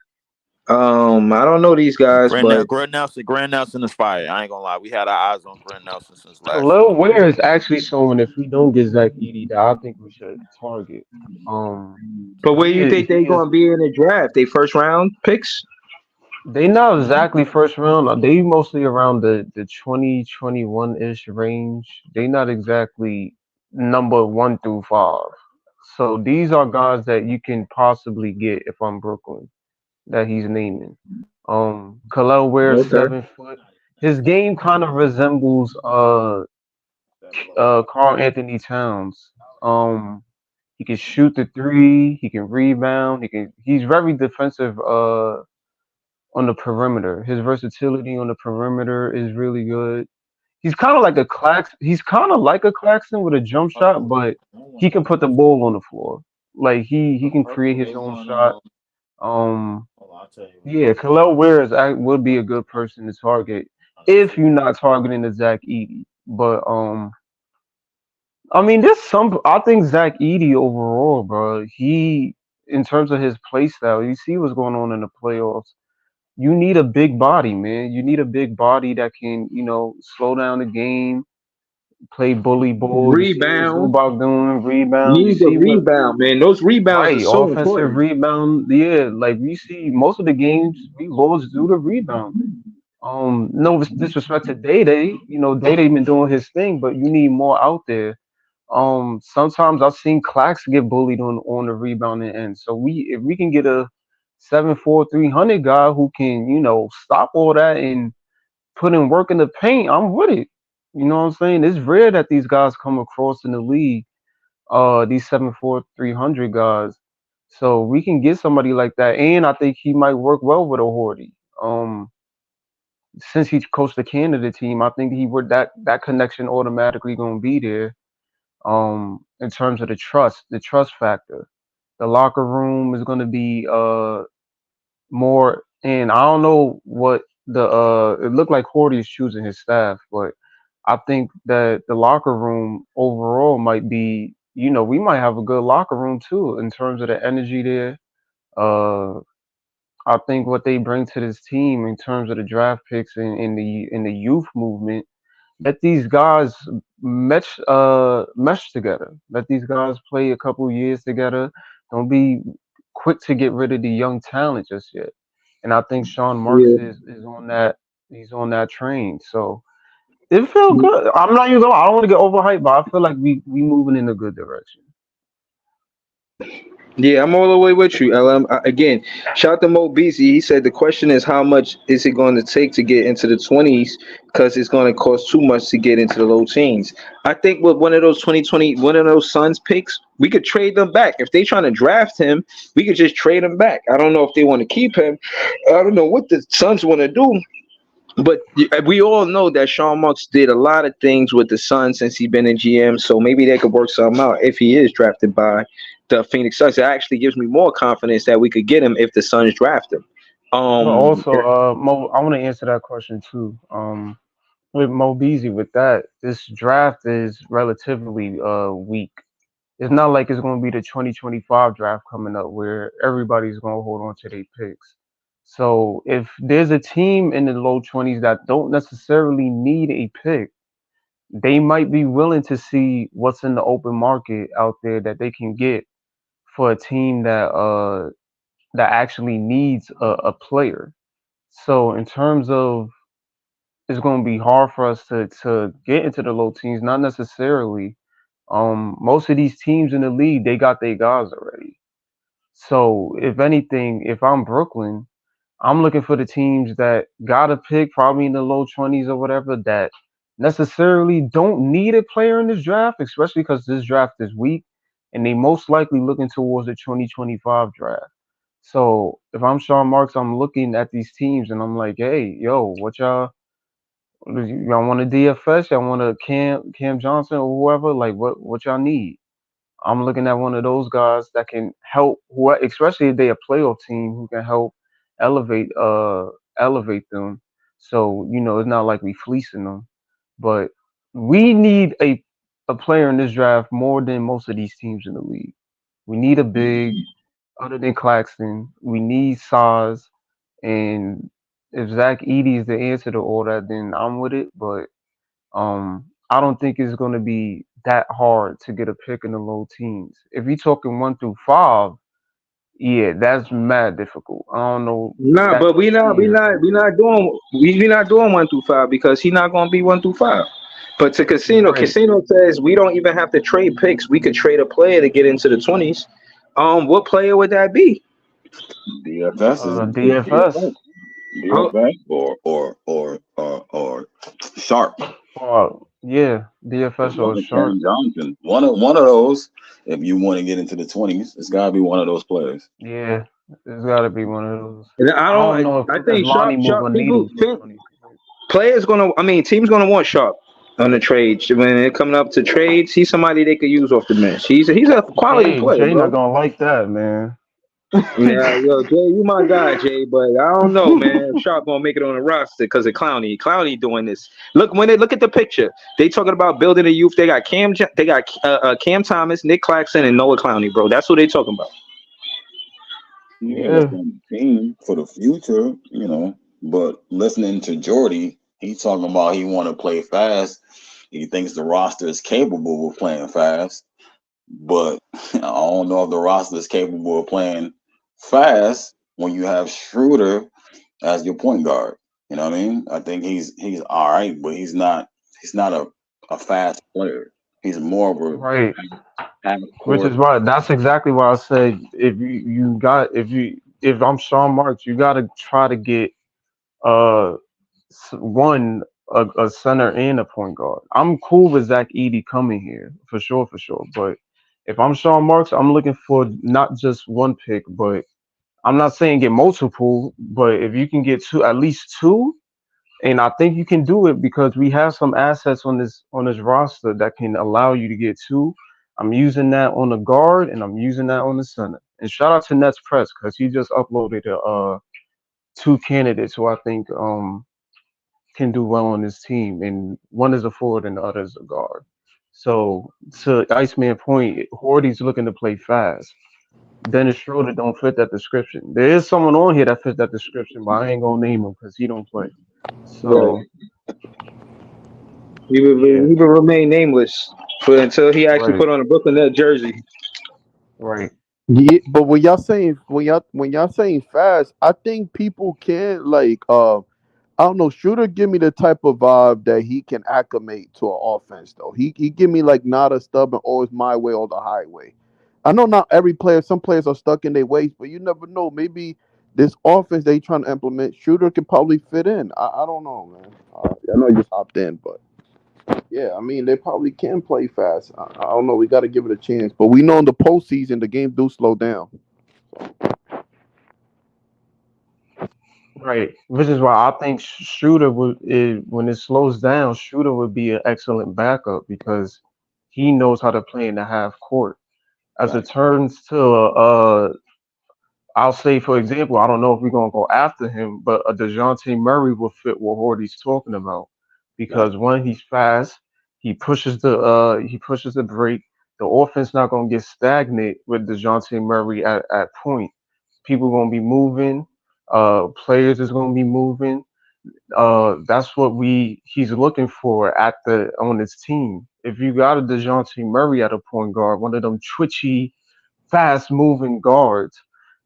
I don't know these guys, but Grant Nelson is fire. I ain't gonna lie. We had our eyes on Grant Nelson since last year. Khalil Ware is actually someone. If we don't get Zach Edey, that I think we should target. where you think He they is. gonna be in the draft? They first round picks. They not exactly first round. They mostly around the 2021 ish range. They not exactly number 1 through 5. So these are guys that you can possibly get if I'm Brooklyn that he's naming. Khalil Ware, Okay. 7 foot. His game kind of resembles Carl Anthony Towns. He can shoot the three. He can rebound. He's very defensive. On the perimeter. His versatility on the perimeter is really good. He's kind of like a Claxton with a jump shot, but he can put the ball on the floor. Like he can create his own shot. Um, yeah, Khalil Ware would be a good person to target if you're not targeting the Zach Edey. But I mean, there's some. I think Zach Edey overall, bro. He in terms of his play style, you see what's going on in the playoffs. You need a big body, man. You need a big body that can, slow down the game, play bully ball. You see what Rebound. Zubac doing, rebound. You Need the see what, rebound, man. Those rebounds are right, so offensive important. rebound. Yeah, like we see most of the games we lost due to rebounding. No disrespect to Day Day, Day Day been doing his thing, but you need more out there. Sometimes I've seen Clax get bullied on the rebounding end. So if we can get a 7'4", 300 guy who can, stop all that and put in work in the paint, I'm with it. You know what I'm saying? It's rare that these guys come across in the league, these 7'4", 300 guys. So we can get somebody like that, and I think he might work well with a Horty. Since he coached the Canada team, I think he would that connection automatically gonna be there. In terms of the trust factor. The locker room is going to be more, and I don't know what the it looked like Horty is choosing his staff, but I think that the locker room overall might be, we might have a good locker room too in terms of the energy there. Uh, I think what they bring to this team in terms of the draft picks and in the youth movement, let these guys mesh together. Let these guys play a couple years together. Don't be quick to get rid of the young talent just yet. And I think Sean Marks Yeah. is on that. He's on that train. So it felt good. I'm not even gonna. I don't want to get overhyped, but I feel like we moving in a good direction. Yeah, I'm all the way with you, LM. Again, shout out to Mo Beasley. He said the question is how much is it going to take to get into the 20s because it's going to cost too much to get into the low teens. I think with one of those 2020, one of those Suns picks, we could trade them back. If they trying to draft him, we could just trade him back. I don't know if they want to keep him. I don't know what the Suns want to do. But we all know that Sean Marks did a lot of things with the Suns since he's been in GM, so maybe they could work something out if he is drafted by the Phoenix Suns. It actually gives me more confidence that we could get him if the Suns draft him. But Um, also, Mo, I want to answer that question too. With Mo Beasley, with that, this draft is relatively weak. It's not like it's going to be the 2025 draft coming up where everybody's going to hold on to their picks. So if there's a team in the low 20s that don't necessarily need a pick, they might be willing to see what's in the open market out there that they can get for a team that actually needs a player. So in terms of, it's going to be hard for us to get into the low teens, not necessarily. Most of these teams in the league, they got their guys already. So if anything, if I'm Brooklyn, I'm looking for the teams that got a pick, probably in the low 20s or whatever, that necessarily don't need a player in this draft, especially because this draft is weak, and they most likely looking towards the 2025 draft. So if I'm Sean Marks, I'm looking at these teams and I'm like, hey, yo, y'all want a DFS? Y'all want a Cam Johnson or whoever? Like, what y'all need? I'm looking at one of those guys that can help, especially if they a playoff team who can help elevate elevate them. So it's not like we fleecing them, but we need a player in this draft more than most of these teams in the league. We need a big, other than Claxton. We need size, and if Zach Edey is the answer to all that, then I'm with it. But I don't think it's going to be that hard to get a pick in the low teens. If you're talking 1 through 5, yeah, that's mad difficult. I don't know nah, that but we not we tier. not we not doing we not doing 1 through 5 because he's not going to be 1 through 5. But to Right. Casino says we don't even have to trade picks. We could trade a player to get into the 20s. What player would that be? DFS is DFS. Oh, DFS or Sharp. Yeah, It DFS or wasn't Cam Sharp. Johnson. One of those. If you want to get into the 20s, it's got to be one of those players. Yeah, it's got to be one of those. and I I don't don't. know I if think Lonnie move Sharp a people needle for think 20. players gonna. I mean, teams gonna want Sharp on the trade when it coming up to trades. He's somebody they could use off the bench. He's a quality player, Jay not bro. gonna like that, man. Yeah, yo, Jay, you my guy, Jay, but I don't know, man. If Sharp gonna make it on the roster because of Clowney. Clowney doing this. Look, when they look at the picture, they talking about building a youth. They got Cam Thomas, Nick Claxton, and Noah Clowney, bro. That's what they talking about. Yeah, that's Yeah, on the team for the future, But listening to Jordy, he's talking about he want to play fast. He thinks the roster is capable of playing fast, but I don't know if the roster is capable of playing fast when you have Schroeder as your point guard. You know what I mean? I think he's all right, but he's not a fast player. He's more of a right. half Which court. is why that's exactly why I said if I'm Sean Marks, you got to try to get uh one a center and a point guard. I'm cool with Zach Edey coming here for sure. But if I'm Sean Marks, I'm looking for not just one pick, but I'm not saying get multiple. But if you can get two, at least two, And I think you can do it because we have some assets on this roster that can allow you to get two. I'm using that on the guard and I'm using that on the center. And shout out to Nets Press because he just uploaded two candidates who I think can do well on this team, and one is a forward and the other is a guard. So to Iceman point, Horty's looking to play fast. Dennis Schroeder don't fit that description. There is someone on here that fits that description, but I ain't gonna name him because he don't play. Right. So yeah, He will remain nameless for until he actually right, put on a Brooklyn Net jersey. right. Yeah, but when y'all saying fast, I think people can like I don't know. Shooter give me the type of vibe that he can acclimate to an offense though. He give me like not a stubborn, always my way or the highway. I know not every player. Some players are stuck in their ways, but you never know. Maybe this offense they trying to implement, Shooter can probably fit in. I don't know, man. I know you just hopped in, but yeah, I mean they probably can play fast. I don't know. We got to give it a chance, but we know in the postseason the game do slow down. Right, which is why I think Shooter when it slows down, Shooter would be an excellent backup because he knows how to play in the half court. As it Right. turns to I'll say, for example, I don't know if we're gonna go after him, but a Dejounte Murray will fit what Horty's talking about Right. because one, he's fast, he pushes the break. The offense not gonna get stagnant with Dejounte Murray at point. People gonna be moving, players is gonna be moving. That's what he's looking for at the on his team. If you got a Dejounte Murray at a point guard, one of them twitchy, fast moving guards,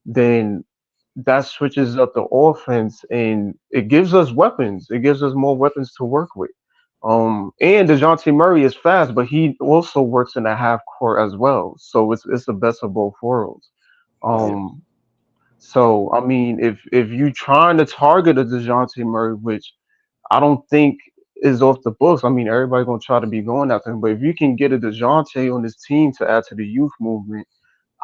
then that switches up the offense and it gives us weapons. It gives us more weapons to work with. And DeJounte Murray is fast, but he also works in the half court as well. So it's the best of both worlds. Right. Um, so I mean, if you trying to target a DeJounte Murray, which I don't think is off the books. I mean, everybody gonna try to be going after him, but if you can get a DeJounte on this team to add to the youth movement,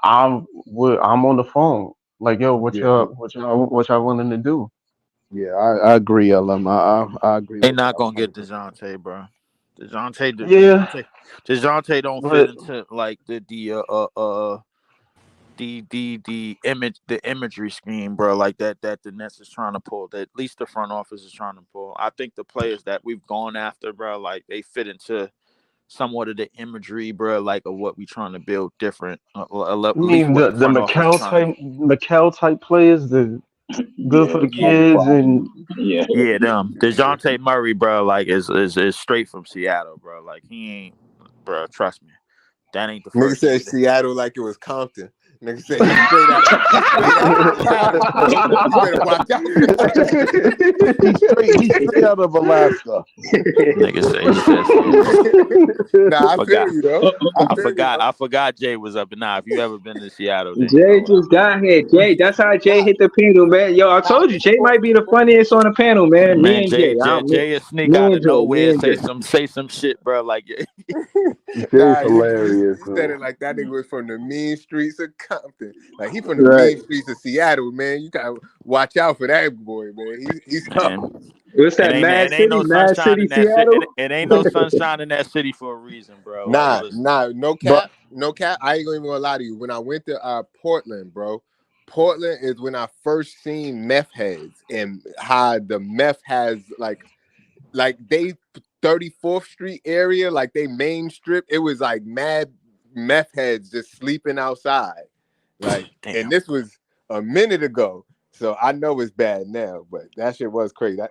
I'm on the phone. Like, yo, Yeah. what y'all willing to do? Yeah. I agree, LM. I agree They with not that gonna get 100%. Dejounte, bro. Dejounte, Yeah, Dejounte don't fit but into like the imagery scheme, bro. Like that the Nets is trying to pull. That at least the front office is trying to pull. I think the players that we've gone after, bro, like they fit into somewhat of the imagery, bro, like of what we trying to build different. At I least mean what the the front office is trying to. McHale type players, the good Yeah, for the Mo kids, and Yeah. Yeah, them Dejounte Murray, bro, like is straight from Seattle, bro. Like he ain't, bro. Trust me, that ain't the Nigga first said nigga. Seattle like it was Compton. Nigga said he's straight out of Seattle, bro. You better watch out for that. He's straight out of Alaska. Nigga say he says Seattle. Nah, I feel Forgot. you though. I feel you though. I forgot Jay was up. Nah, if you ever been to Seattle, then you know Jay what I just mean. got here. Jay, that's how Jay hit the panel, man. Yo, I Nah, told you, this Jay for might be the funniest on the panel, man. Me Man, and Jay. Jay is sneak Me out and of Jay. Me nowhere and and Jay. say some shit, bro. Like Jay's nah, you hilarious, said man. it like that nigga was from the mean streets of Compton. Like he from the Right. mean streets of Seattle, man. You gotta watch out for that boy, man. He's tough. man, What's that? it ain't no Mad sunshine City, in that city. Seattle. It ain't no sunshine in that city for a reason, bro. Like listen, No But cap, no cap. I ain't gonna even gonna lie to you. When I went to Portland, bro, Portland is when I first seen meth heads and how the meth has like they 34th Street area, like they main strip. It was like mad meth heads just sleeping outside, like, and damn. this was a minute ago. So I know it's bad now, but that shit was crazy.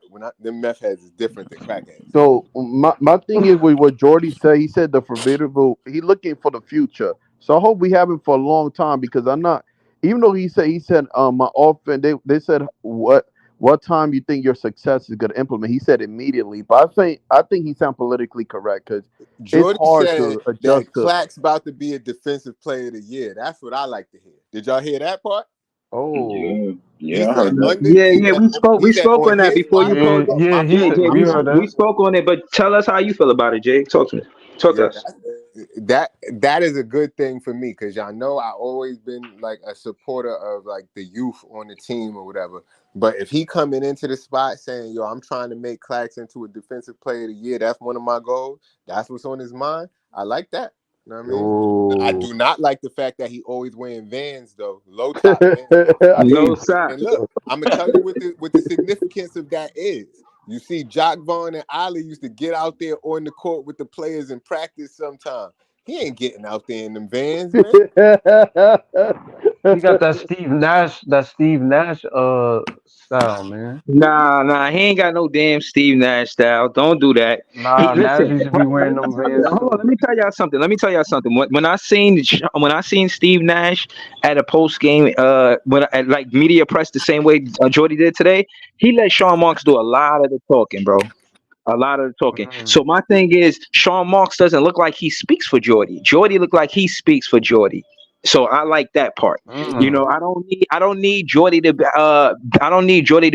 Them meth heads is different than crackheads. so my thing is with what Jordy said. He said the formidable. He looking for the future. So I hope we have him for a long time because I'm not. Even though he said my offense. They said what time you think your success is gonna implement. He said immediately. But I think he sound politically correct because it's Jordy hard said to adjust that to. Clack's about to be a defensive player of the year. That's what I like to hear. Did y'all hear that part? Oh, Yeah. He Yeah, I said heard that. Yeah, yeah. We he said spoke on on that his before you watch. called yeah, it. My yeah, Jay, fault, Jay, my we we heard fault. we that. spoke on it, but tell us how you feel about it, Jay. Talk to me. Talk to Yeah, us. that is a good thing for me because y'all know I always been like a supporter of like the youth on the team or whatever. But if he coming into the spot saying, "Yo, I'm trying to make Clax into a defensive player of the year," that's one of my goals. That's what's on his mind. I like that. You know what I mean? I do not like the fact that he always wearing Vans though, low top Vans. No sir. And look, I'm gonna tell you what the significance of that is. You see, Jock Vaughn and Ali used to get out there on the court with the players in practice sometime. He ain't getting out there in them Vans, man. He got that Steve Nash style, man. Nah, he ain't got no damn Steve Nash style. Don't do that. Nah, Nash Listen, used to be wearing them Vans hold on. too. Let me tell y'all something. When I seen Steve Nash at a post game, at like media press the same way Jordy did today, he let Sean Marks do a lot of the talking, bro. A lot of the talking. So my thing is, Sean Marks doesn't look like he speaks for Jordy. Jordy look like he speaks for Jordy. So I like that part. You know, I don't need Jordy to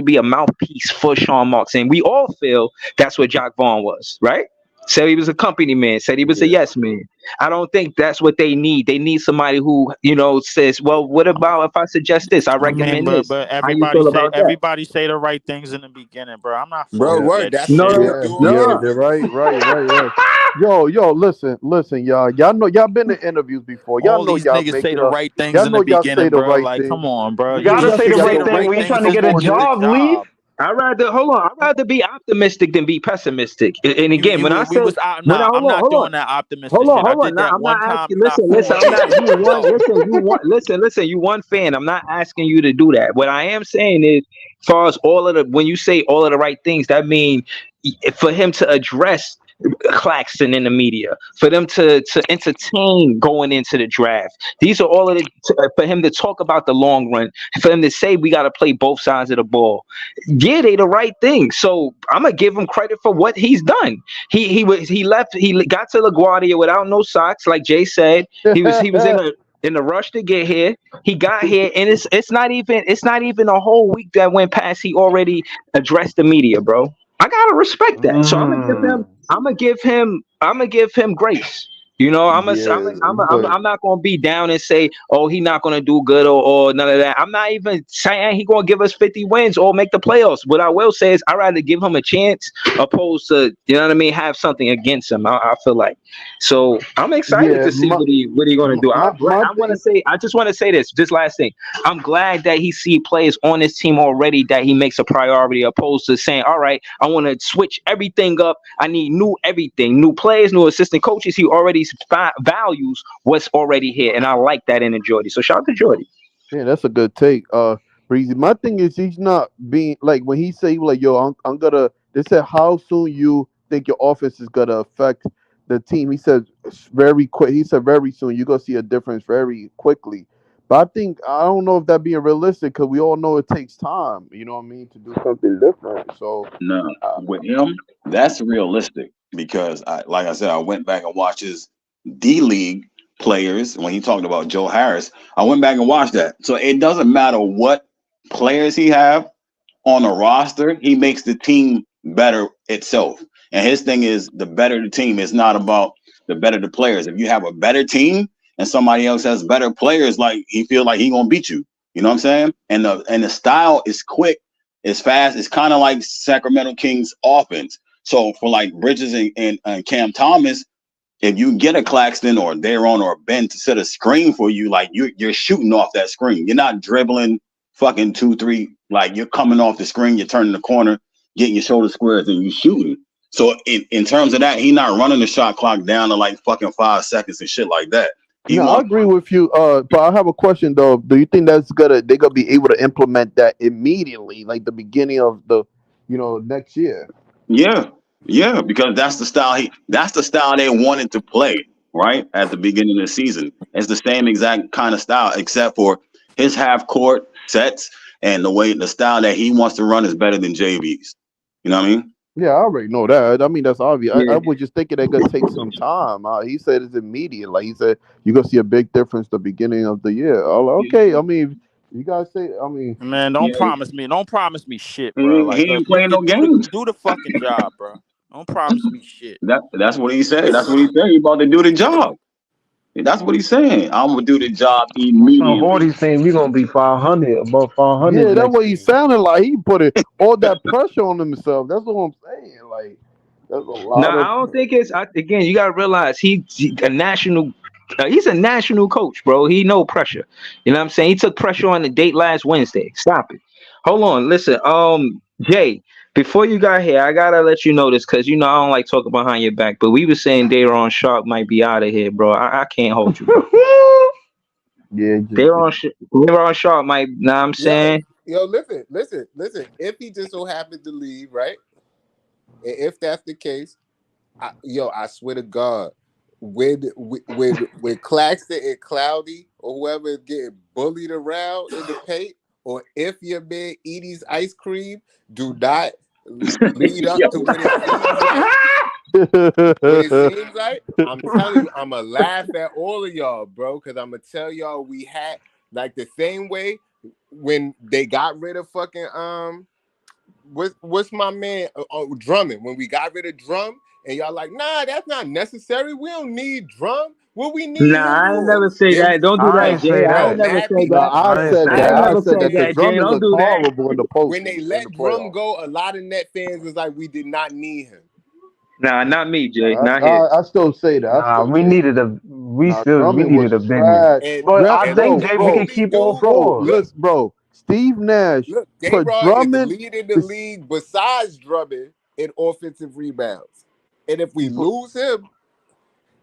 be a mouthpiece for Sean Marks, and we all feel that's what Jock Vaughn was, right? Said he was a company man. Said he was a yes man. I don't think that's what they need. They need somebody who, says, well, what about if I suggest this? I I mean, recommend this. but How you feel about that? everybody say the right things in the beginning, bro. I'm not Bro, for word, that that's shit. what they do. Yeah, they're right. Yo, listen, y'all know y'all been in interviews before. Y'all All know these y'all niggas make say it the up. right things Y'all in know the y'all say beginning, the bro. right Like, thing. come on, bro. You gotta You say the should right thing when you're trying to get a before you job, Lee. job. I'd rather be optimistic than be pessimistic. And again, when I We say, was out. when I Nah, hold I'm on, not hold on. doing that optimistic Hold on, shit. I hold on. did Now, that I'm not one time, asking. not Listen. for I'm not. You one. no. Listen. You one fan. I'm not asking you to do that. What I am saying is, as far as when you say all of the right things, that means for him to address Claxton in the media, for them to entertain going into the draft. These are all of the for him to talk about the long run, for him to say we got to play both sides of the ball. Yeah, they the right thing. So I'm gonna give him credit for what he's done. He got to LaGuardia without no socks, like Jay said. He was in the rush to get here. He got here, and it's not even a whole week that went past. He already addressed the media, bro. I gotta respect that. So I'm gonna give him grace. I'm not gonna be down and say, oh, he not gonna do good or none of that. I'm not even saying he gonna give us 50 wins or make the playoffs. What I will say is I'd rather give him a chance opposed to, you know what I mean, have something against him. I feel like. So I'm excited to see what he gonna do. I just want to say this last thing. I'm glad that he see players on his team already that he makes a priority opposed to saying, all right, I want to switch everything up. I need new everything, new players, new assistant coaches. He already values what's already here, and I like that in Jordy. So shout out to Jordy. Yeah, that's a good take. Breezy. My thing is he's not being like when he say like, yo, I'm gonna. They said how soon you think your offense is gonna affect the team. He said very quick. He said very soon you're gonna see a difference very quickly. But I don't know if that being realistic because we all know it takes time. You know what I mean to do something different. So No, with him, that's realistic because like I said, I went back and watched his D League players when he talked about Joe Harris. I went back and watched that. So it doesn't matter what players he have on a roster, he makes the team better itself. And his thing is the better the team. It's not about the better the players. If you have a better team and somebody else has better players, like he feel like he gonna beat you. You know what I'm saying? And the style is quick. It's fast. It's kind of like Sacramento Kings offense. So for like Bridges and Cam Thomas, if you get a Claxton or Daron or Ben to set a screen for you, like you're shooting off that screen. You're not dribbling fucking 2-3. Like you're coming off the screen, you're turning the corner, getting your shoulder squares, and you shooting. So in terms of that, he not running the shot clock down to like fucking 5 seconds and shit like that. I agree with you. But I have a question though. Do you think they're gonna be able to implement that immediately, like the beginning of the, next year? Yeah, because that's the style they wanted to play, right? At the beginning of the season. It's the same exact kind of style, except for his half court sets and the style that he wants to run is better than JV's. You know what I mean? Yeah, I already know that. I mean, that's obvious. Yeah. I was just thinking they're gonna take some time. He said it's immediate. Like he said, you're gonna see a big difference the beginning of the year. Okay, I mean, you guys say, I mean, Man, don't promise me shit, He bro. Like, ain't playing no games. do the fucking job, bro. Don't promise me shit. That's what he said. That's what he said. He about to do the job. That's what he's saying. I'm gonna do the job So immediately. Hardy's saying we're gonna be 500, above 500 Yeah, that's next what he season. sounded like. He put it all that pressure on himself. That's what I'm saying. Like, there's a No, lot I of. don't think it's. Again, you gotta realize he's a national. He's a national coach, bro. He no pressure. You know what I'm saying? He took pressure on the date last Wednesday. Stop it. Hold on. Listen. Jay. Before you got here, I gotta let you know this because you know I don't like talking behind your back. But we were saying Dayron Sharp might be out of here, bro. I can't hold you, bro. Yeah, Dayron Sharp might. Know what I'm saying? Yo, listen. If he just so happened to leave, right? And if that's the case, I swear to God, with Claxton and Cloudy or whoever is getting bullied around in the paint, or if your man Edie's ice cream do not lead up to what it seems like. What it seems like, I'm telling you, I'ma laugh at all of y'all, bro, because I'm gonna tell y'all we had like the same way when they got rid of fucking what's my man Drummond, when we got rid of Drum and y'all like, nah, that's not necessary, we don't need Drum, what we need Nah, him I ain't for. never say Then that. Don't do I that, ain't Jay. say I yo ain't that. never mad say people No, that. I I ain't said say I that. ain't I that. never said said that the that, Jay. Drummond Don't looked do that. horrible in the when postseason they in the let Drum playoffs. go, a lot of net fans was like, we did not need him. Nah, not me, Jay. I, Not here. I, I still say that. I Nah, still say that. Nah, we Drummond was needed a big man. trash. And But I and look, think Bro, Jay, we the bro, can only keep all dude, bro, four. look, listen, bro. Steve Nash Look, put J-Rod is the Drummond. lead in the league besides Drummond in offensive rebounds. And if we lose him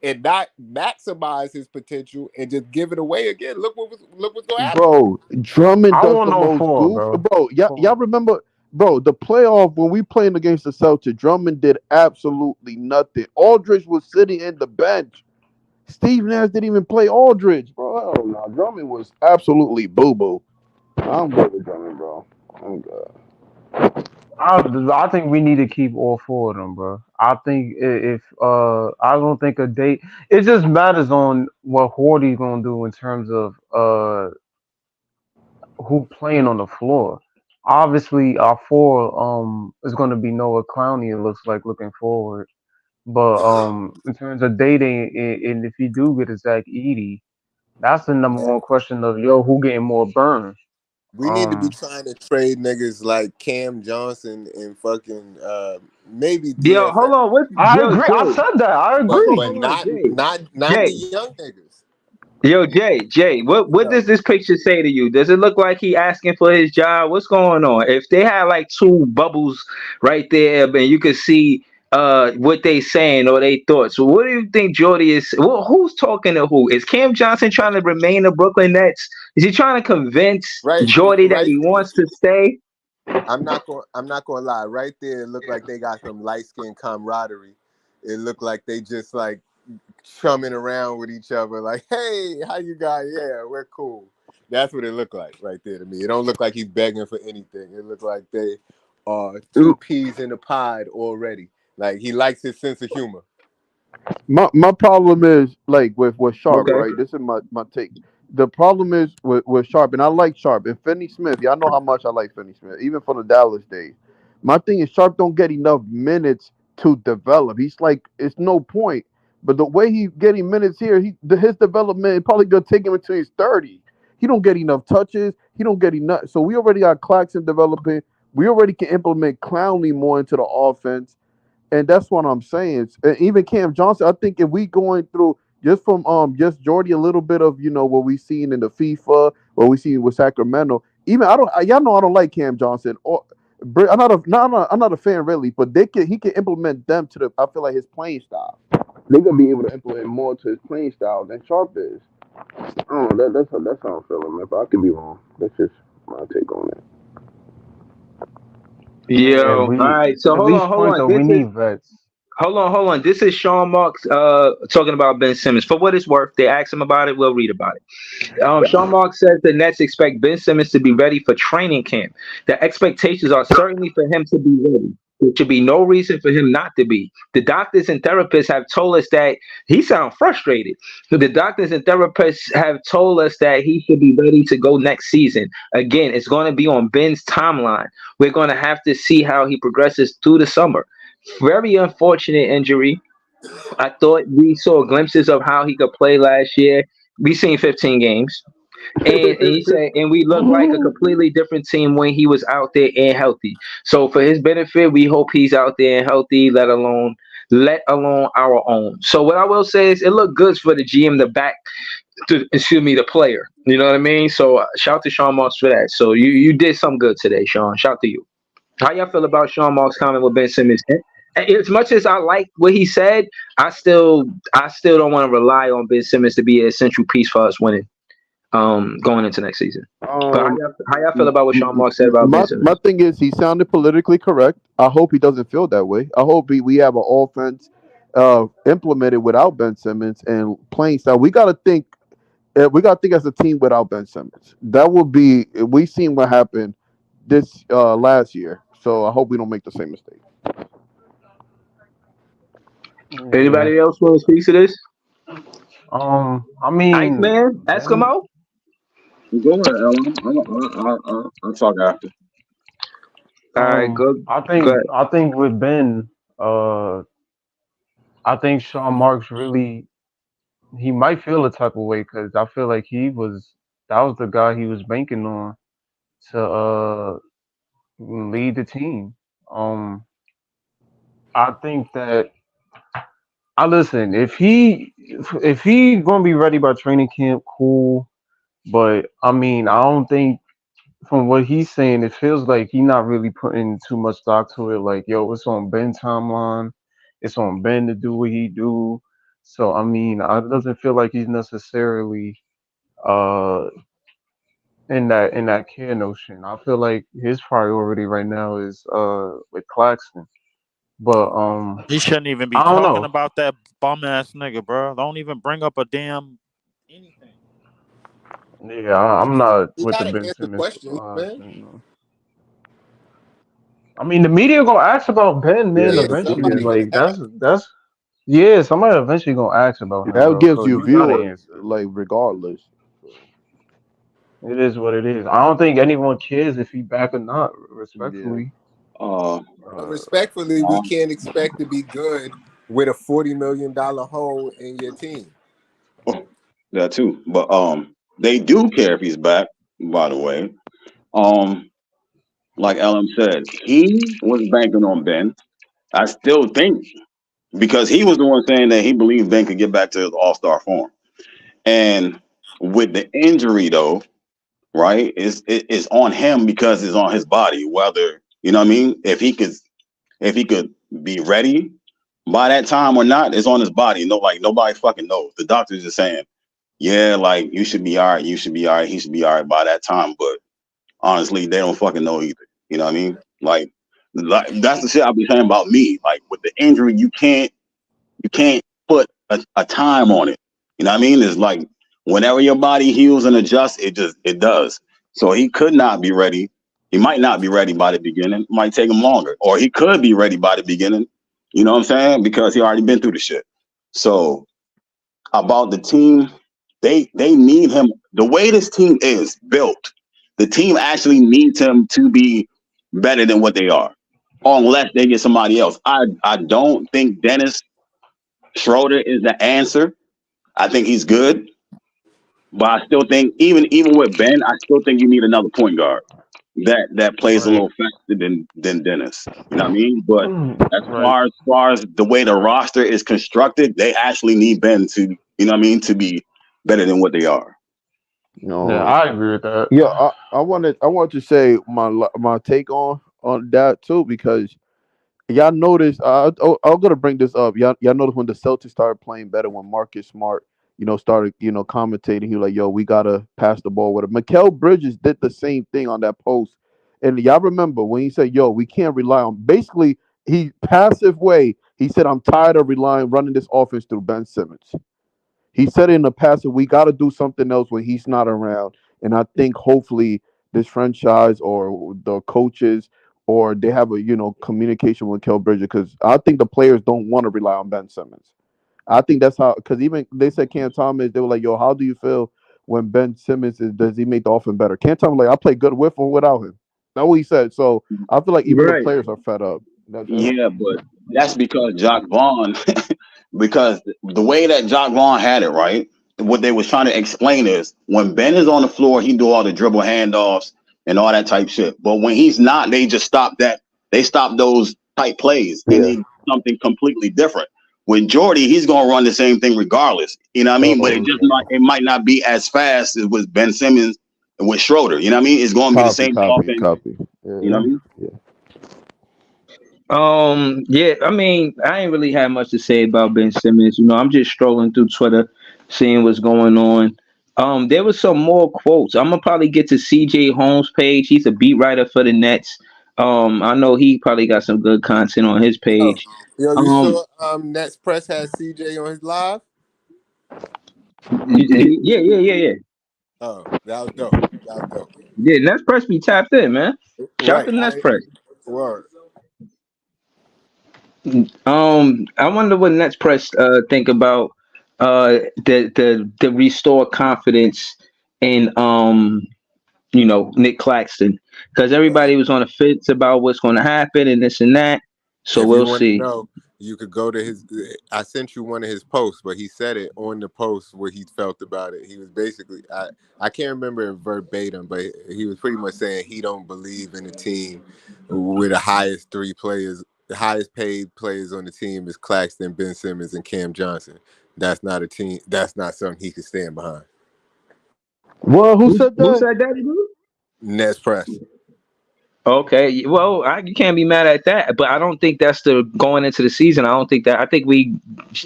and not maximize his potential and just give it away again, look what's gonna happen. Bro, Drummond I does want the on most four, goof. bro. Bro, y'all Four. remember, bro, the playoff when we playing against the Celtics, Drummond did absolutely nothing. Aldridge was sitting in the bench. Steve Nash didn't even play Aldridge, bro. Hell no, Drummond was absolutely boo boo. I'm good with Drummond, bro. I'm good. I think we need to keep all four of them, bro. I think if I don't think a date. It just matters on what Horty's gonna do in terms of who playing on the floor. Obviously, our four is gonna be Noah Clowney. It looks like looking forward, but in terms of dating, and if you do get a Zach Edey, that's the number one question of who getting more burn. We need to be Um, trying to trade niggas like Cam Johnson and fucking maybe Yo, hold DFS, on. What? I Yo, agree. I Jay. said that. I Hold on, agree. but hold on, not Jay. not the Jay. young niggas. Yo, Jay. What Yo, does this picture say to you? Does it look like he asking for his job? What's going on? If they had like two bubbles right there, and you could see what they saying or they thoughts. So what do you think Jordy is? Well, who's talking to who? Is Cam Johnson trying to remain the Brooklyn Nets? Is he trying to convince Jordy that right. he wants to stay? I'm not gonna lie. Right there, it looked like they got some light skin camaraderie. It looked like they just like chumming around with each other. Like, hey, how you guys? Yeah, we're cool. That's what it looked like right there to me. It don't look like he's begging for anything. It looked like they are two peas in a pod already. Like he likes his sense of humor. My problem is like with Sharp, Okay. right? This is my take. The problem is with Sharp, and I like Sharp and Finney Smith. Y'all know how much I like Finney Smith, even from the Dallas days. My thing is Sharp don't get enough minutes to develop. He's like it's no point. But the way he's getting minutes here, his development is probably gonna take him until he's 30. He don't get enough touches. He don't get enough. So we already got Claxton developing. We already can implement Clowney more into the offense. And that's what I'm saying. And even Cam Johnson, I think if we going through just from just Jordy a little bit of what we seen in the FIFA, what we seen with Sacramento. Even y'all know I don't like Cam Johnson. Or I'm not a fan really, but he can implement them to the I feel like his playing style. They're gonna be able to implement more to his playing style than Sharp is. I don't know, that's how I'm feeling, man. But I could be wrong. That's just my take on it. Yeah, Yo, all we right. So at hold least on, hold point on. though. We This is need vets. hold on. This is Sean Marks talking about Ben Simmons. For what it's worth, they asked him about it. We'll read about it. Sean Marks says the Nets expect Ben Simmons to be ready for training camp. The expectations are certainly for him to be ready. There should be no reason for him not to be. The doctors and therapists have told us that he sounds frustrated. So the doctors and therapists have told us that he should be ready to go next season. Again, it's going to be on Ben's timeline. We're going to have to see how he progresses through the summer. Very unfortunate injury. I thought we saw glimpses of how he could play last year. We seen 15 games. And he said, and we look like a completely different team when he was out there and healthy. So for his benefit, we hope he's out there and healthy, let alone our own. So what I will say is it looked good for the GM to back the player. You know what I mean? So shout out to Sean Marks for that. So you did some good today, Sean. Shout out to you. How y'all feel about Sean Marks' comment with Ben Simmons? As much as I like what he said, I still don't want to rely on Ben Simmons to be an essential piece for us winning going into next season. But Um, how y'all feel about what Sean Marks said about Ben my Simmons? thing is he sounded politically correct. I hope he doesn't feel that way. I hope we have an offense implemented without Ben Simmons and playing style. We gotta think as a team without Ben Simmons. That would be we seen what happened this last year. So I hope we don't make the same mistake. Yeah. Anybody else want to speak to this? I mean, Iceman, Ben. Eskimo. Go ahead, Ellen. I'll talk after. All right, good, good. I think with Ben, uh, I think Sean Marks really he might feel a type of way because I feel like that was the guy he was banking on to lead the team. Um, I think that I listen if he gonna be ready by training camp, cool. But I mean, I don't think from what he's saying, it feels like he's not really putting too much stock to it. Like, yo, it's on Ben timeline. It's on Ben to do what he do. So I mean, it doesn't feel like he's necessarily uh in that care notion. I feel like his priority right now is with Claxton. But He shouldn't even be I don't talking know. about that bum ass nigga, bro. Don't even bring up a damn anything. Yeah, I'm not You with the gotta Ben answer Simmons questions, man. thing. I mean, the media gonna ask about Ben, Yeah, man. Yeah, the Eventually, somebody media. gonna like ask. that's yeah. Somebody eventually gonna ask about him, That bro. gives So you you gotta viewers, answer. like regardless. So, It is what it is. I don't think anyone cares if he back or not. yeah. Respectfully, Uh, But uh, respectfully, we um, can't expect to be good with a $40 million hole in your team. that too. But they do care if he's back. By the way, um, like Ellen said, he was banking on Ben. I still think because he was the one saying that he believed Ben could get back to his All Star form, and with the injury though, right? It's on him because it's on his body. Whether you know what I mean, if he could be ready by that time or not, it's on his body. No, like nobody fucking knows. The doctor's just saying, yeah, like you should be all right, you should be all right, he should be all right by that time. But honestly, they don't fucking know either. You know what I mean? Like that's the shit I'll be saying about me. Like with the injury, you can't put a time on it. You know what I mean? It's like whenever your body heals and adjusts, it does. So he could not be ready. He might not be ready by the beginning. It might take him longer. Or he could be ready by the beginning. You know what I'm saying? Because he already been through the shit. So about the team, they need him. The way this team is built, the team actually needs him to be better than what they are. Unless they get somebody else. I don't think Dennis Schroeder is the answer. I think he's good, but I still think even with Ben, I still think you need another point guard that plays a right, little faster than Dennis. You know what I mean? But as right. far as the way the roster is constructed, they actually need Ben to you know what I mean to be better than what they are. Yeah, No. I agree with that. Yeah, I wanted to say my take on that too because y'all notice. I'm gonna bring this up. Y'all notice when the Celtics started playing better when Marcus Smart, started commentating. He was like, "Yo, we gotta pass the ball with him." Mikal Bridges did the same thing on that post, and y'all remember when he said, "Yo, we can't rely on." Basically, he passive way. He said, "I'm tired of running this offense through Ben Simmons." He said it in the past that we got to do something else when he's not around. And I think hopefully this franchise or the coaches or they have a communication with Kel Bridger because I think the players don't want to rely on Ben Simmons. I think that's how because even they said Cam Thomas they were like, "Yo, how do you feel when Ben Simmons does he make the offense better?" Cam Thomas like, "I play good with or without him." That's what he said. So I feel like even the Right. players are fed up. That's Yeah, but That's because Jock Vaughn, because the way that Jock Vaughn had it, right? What they was trying to explain is when Ben is on the floor, he do all the dribble handoffs and all that type shit. But when he's not, they just stop that. They stop those type plays and Yeah. they do something completely different. With Jordy, he's gonna run the same thing regardless. You know what I mean? But Oh, it might not be as fast as with Ben Simmons and with Schroeder. You know what I mean? It's gonna be the same offense. copy. You know what I Yeah. mean? Yeah. Yeah, I mean, I ain't really had much to say about Ben Simmons. I'm just strolling through Twitter, seeing what's going on. There was some more quotes. I'm gonna probably get to CJ Holmes' page. He's a beat writer for the Nets. I know he probably got some good content on his Yo, page. yo, you Um, saw Nets Press had CJ on his live? yeah. Oh, that was dope. That was dope. Yeah, Nets Press be tapped in, man. Shout out Right. to Nets Press. Word. I wonder what Nets Press think about the restore confidence in Nick Claxton, because everybody was on the fence about what's going to happen and this and that. So If you we'll want to see. know, you could go to his. I sent you one of his posts, but he said it on the post what he felt about it. He was basically, I can't remember it verbatim, but he was pretty much saying he don't believe in a team with the highest three players, the highest paid players on the team is Claxton, Ben Simmons, and Cam Johnson. That's not a team. That's not something he could stand behind. Well, who said Who that? said that? Dude? Nets Press. Okay, well, you can't be mad at that, but I don't think that's the going into the season. I don't think that. I think we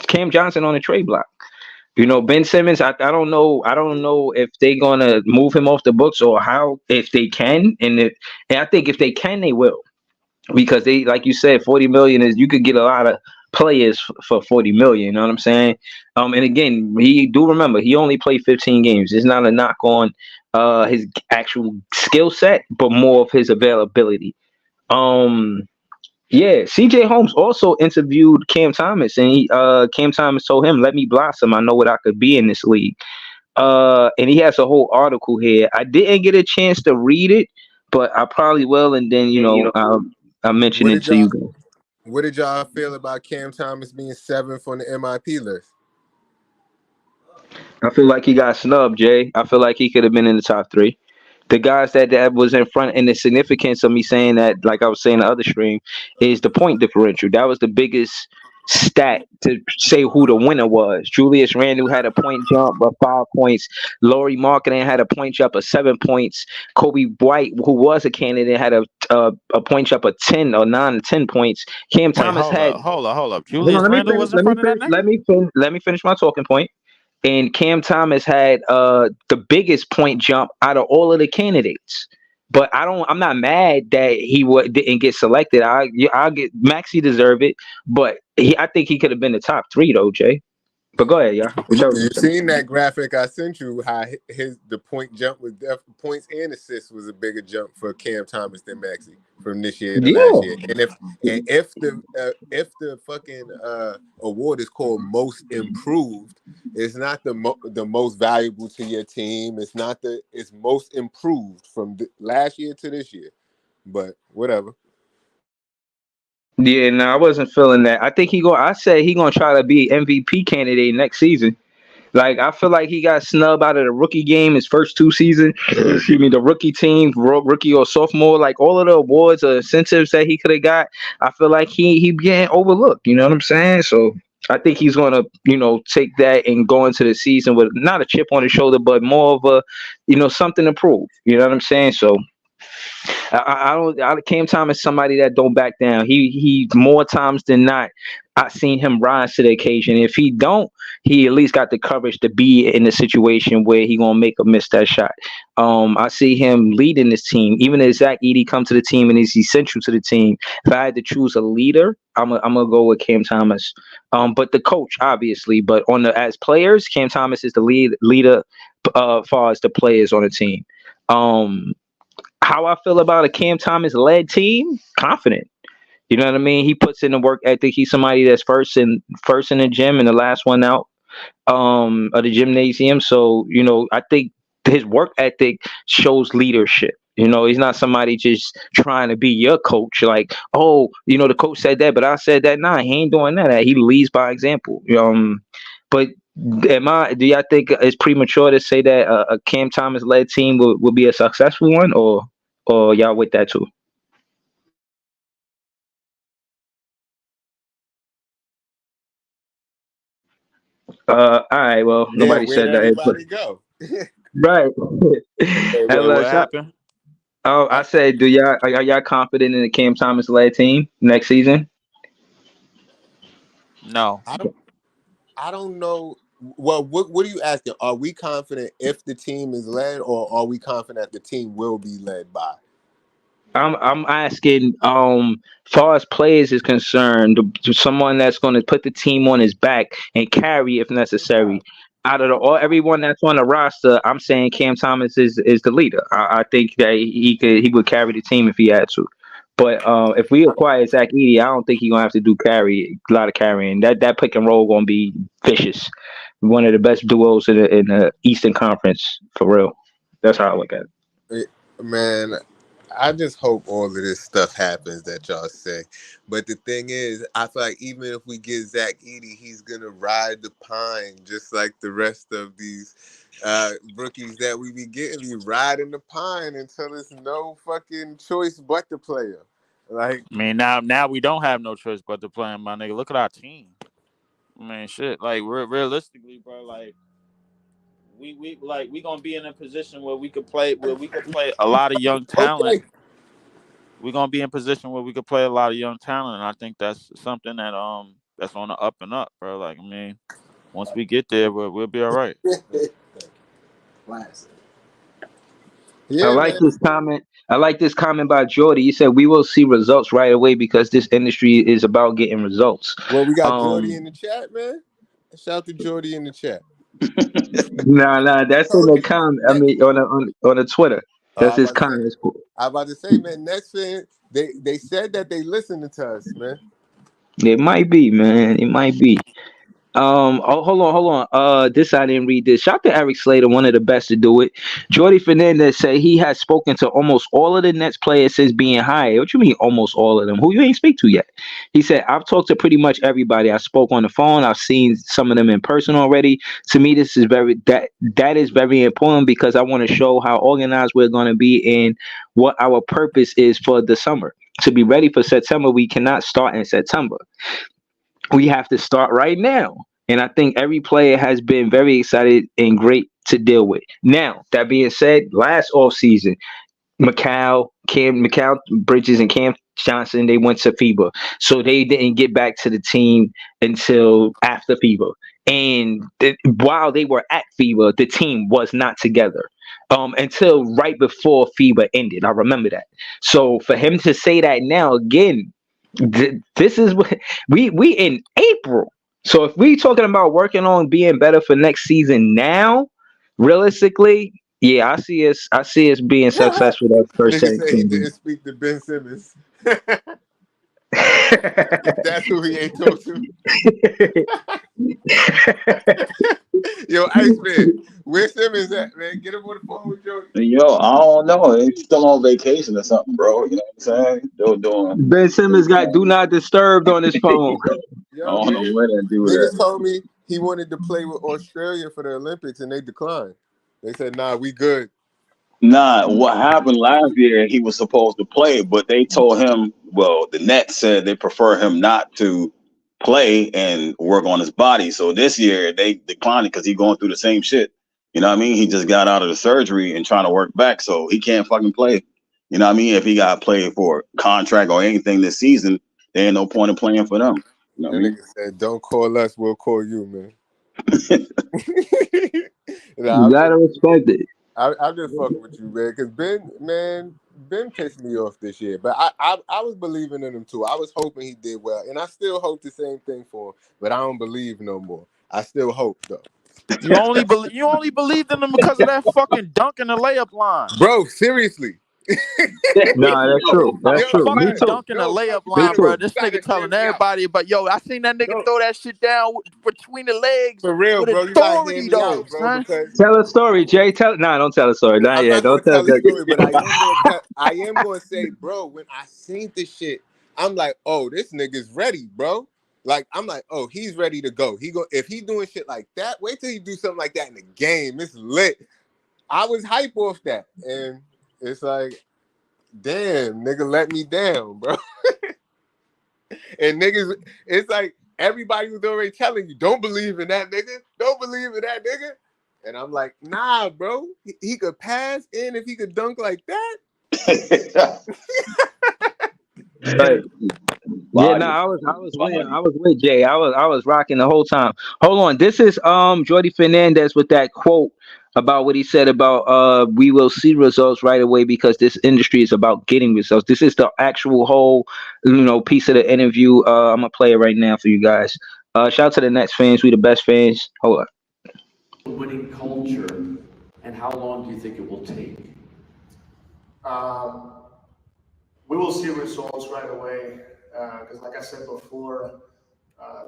Cam Johnson on the trade block. Ben Simmons. I don't know if they're gonna move him off the books or how, if they can, and I think if they can, they will, because they, like you said, 40 million is, you could get a lot of players for 40 million. You know what I'm saying? And again, he do remember he only played 15 games. It's not a knock on his actual skill set, but more of his availability. Um, yeah, CJ Holmes also interviewed Cam Thomas, and Cam Thomas told him, "Let me blossom. I know what I could be in this league." And he has a whole article here. I didn't get a chance to read it, but I probably will, and then I'll mention What it did to you y'all? guys. What did y'all feel about Cam Thomas being 7th on the MIP list? I feel like he got snubbed, Jay. I feel like he could have been in the top three. The guys that was in front, and the significance of me saying that, like I was saying the other stream, is the point differential. That was the biggest stat to say who the winner was. Julius Randle had a point jump of 5 points. Laurie Markkinen had a point jump of 7 points. Kobe White, who was a candidate, had a point jump of 10 or 9 or 10 points. Cam Wait, Thomas had. hold up. Hold on, Julius Randle was in front of that nigga? let me finish my talking point. And Cam Thomas had the biggest point jump out of all of the candidates. But I'm not mad that he didn't get selected. I'll get Maxi deserve it, but I think he could have been the top three though, Jay. But go ahead, y'all. You seen that graphic I sent you? How the point jump was points and assists was a bigger jump for Cam Thomas than Maxey from this year to last year. And if the fucking award is called most improved, it's not the most valuable to your team. It's not it's most improved from last year to this year. But whatever. Yeah, no, I wasn't feeling that. I said he gonna try to be MVP candidate next season. Like, I feel like he got snubbed out of the rookie game his first 2 seasons. Excuse me, the rookie team, rookie or sophomore, like all of the awards or incentives that he could have got. I feel like he getting overlooked. You know what I'm saying? So I think he's gonna, take that and go into the season with not a chip on his shoulder, but more of a, something to prove. You know what I'm saying? So Cam Thomas, somebody that don't back down. He more times than not, I seen him rise to the occasion. If he don't, he at least got the courage to be in a situation where he gonna make or miss that shot. I see him leading this team. Even if Zach Edey come to the team and is essential to the team, if I had to choose a leader, I'm gonna go with Cam Thomas. But the coach, obviously, but as players, Cam Thomas is the leader as far as the players on the team. How I feel about a Cam Thomas led team? Confident. You know what I mean? He puts in the work ethic. He's somebody that's first in the gym and the last one out of the gymnasium. So, I think his work ethic shows leadership. You know, he's not somebody just trying to be your coach. Like, oh, the coach said that, but I said that. Nah, he ain't doing that. He leads by example. But do y'all think it's premature to say that a Cam Thomas led team will be a successful one, or y'all with that too? All right. Well, Damn, nobody where'd said that. everybody go? Right. Hey, Hey, look, what happened? oh, I said, are y'all confident in the Cam Thomas led team next season? No. I don't know. Well, what are you asking? Are we confident if the team is led, or are we confident the team will be led by? I'm asking, far as players is concerned, to someone that's going to put the team on his back and carry if necessary. Out of everyone that's on the roster, I'm saying Cam Thomas is the leader. I think that he would carry the team if he had to. But if we acquire Zach Edey, I don't think he's gonna have to do a lot of carrying. That pick and roll gonna be vicious. One of the best duos in the Eastern Conference for real. That's how I look at it. Man, I just hope all of this stuff happens that y'all say. But the thing is, I feel like even if we get Zach Edey, he's gonna ride the pine just like the rest of these rookies that we be getting. Be riding the pine until there's no fucking choice but to play him. Like, I mean, now we don't have no choice but to play him, my nigga. Look at our team. I mean, shit. Like, realistically, bro, like we gonna be in a position where we could play a lot of young talent. okay, We're gonna be in position where we could play a lot of young talent, and I think that's something that's on the up and up, bro. Like, I mean, once we get there, we'll be all right. I yeah, like man. this comment. I like this comment by Jordy. He said we will see results right away because this industry is about getting results. Well, we got Jordy Um, in the chat, man. Shout out to Jordy in the chat. nah, that's in the comment. I mean, on the Twitter. That's I'm his about to say, comment. man, Nets fan, they said that they listening to us, man. It might be, man. It might be. Hold on. This I didn't read this. Shout to Eric Slater, one of the best to do it. Jordi Fernandez said he has spoken to almost all of the Nets players since being hired. What you mean, almost all of them? Who you ain't speak to yet? He said, I've talked to pretty much everybody. I spoke on the phone. I've seen some of them in person already. To me, this is that is very important because I want to show how organized we're going to be and what our purpose is for the summer. To be ready for September, we cannot start in September. We have to start right now. And I think every player has been very excited and great to deal with. Now, that being said, last offseason, Macau Bridges and Cam Johnson, they went to FIBA. So they didn't get back to the team until after FIBA. And while they were at FIBA, the team was not together until right before FIBA ended. I remember that. So for him to say that now again, this is what we in April. So if we talking about working on being better for next season now, realistically, yeah, I see us being successful that first Nigga say he 17. didn't speak to Ben Simmons. That's who he ain't talk to. Yo, Iceman, where Simmons at, man? Get him on the phone with Jordy. Yo, I don't know. He's still on vacation or something, bro. You know what I'm saying? Still doing. Ben Simmons got do not disturb on his phone. I Yo, don't know where to do niggas that. told me he wanted to play with Australia for the Olympics, and they declined. They said, nah, we good. Nah, what happened last year, he was supposed to play, but they told him, well, the Nets said they prefer him not to play and work on his body. So this year they declined it because he's going through the same shit. You know what I mean? He just got out of the surgery and trying to work back, so he can't fucking play. You know what I mean? If he got played for a contract or anything this season, there ain't no point in playing for them. You know what I mean? Nigga said, don't call us, we'll call you, man. You gotta respect it. I'm just fucking with you, man. Because Ben pissed me off this year. But I was believing in him too. I was hoping he did well, and I still hope the same thing for him. But I don't believe no more. I still hope though. You only believed in him because of that fucking dunk in the layup line. Bro, seriously. Nah, that's true. That's Yo, true. you Me Fucking gotta, too. dunking a no, bro, layup you Me line, gotta, bro. too. you This gotta nigga hear telling me out. everybody, but yo, I seen that nigga No, throw that shit down between the legs for real, with bro. You gotta hear authority, me though, out, bro, son. because Tell a story, Jay. Tell. Nah, don't tell a story. Not I'm yet. not gonna Don't tell. tell the story, but I am gonna say, bro, when I seen this shit, I'm like, oh, this nigga's ready, bro. Like, I'm like, oh, he's ready to go. If he doing shit like that, wait till he do something like that in the game. It's lit. I was hype off that. And it's like, damn, nigga let me down, bro. And niggas, it's like everybody was already telling you, don't believe in that nigga. Don't believe in that nigga. And I'm like, nah, bro. He could pass in if he could dunk like that. Right. Yeah, no, Fire. I was with Jay. I was rocking the whole time. Hold on. This is Jordi Fernandez with that quote about what he said about we will see results right away because this industry is about getting results. This is the actual whole piece of the interview. I'm gonna play it right now for you guys. Shout out to the Nets fans. We the best fans. Hold on. Winning culture, and how long do you think it will take? We will see results right away because, like I said before, uh,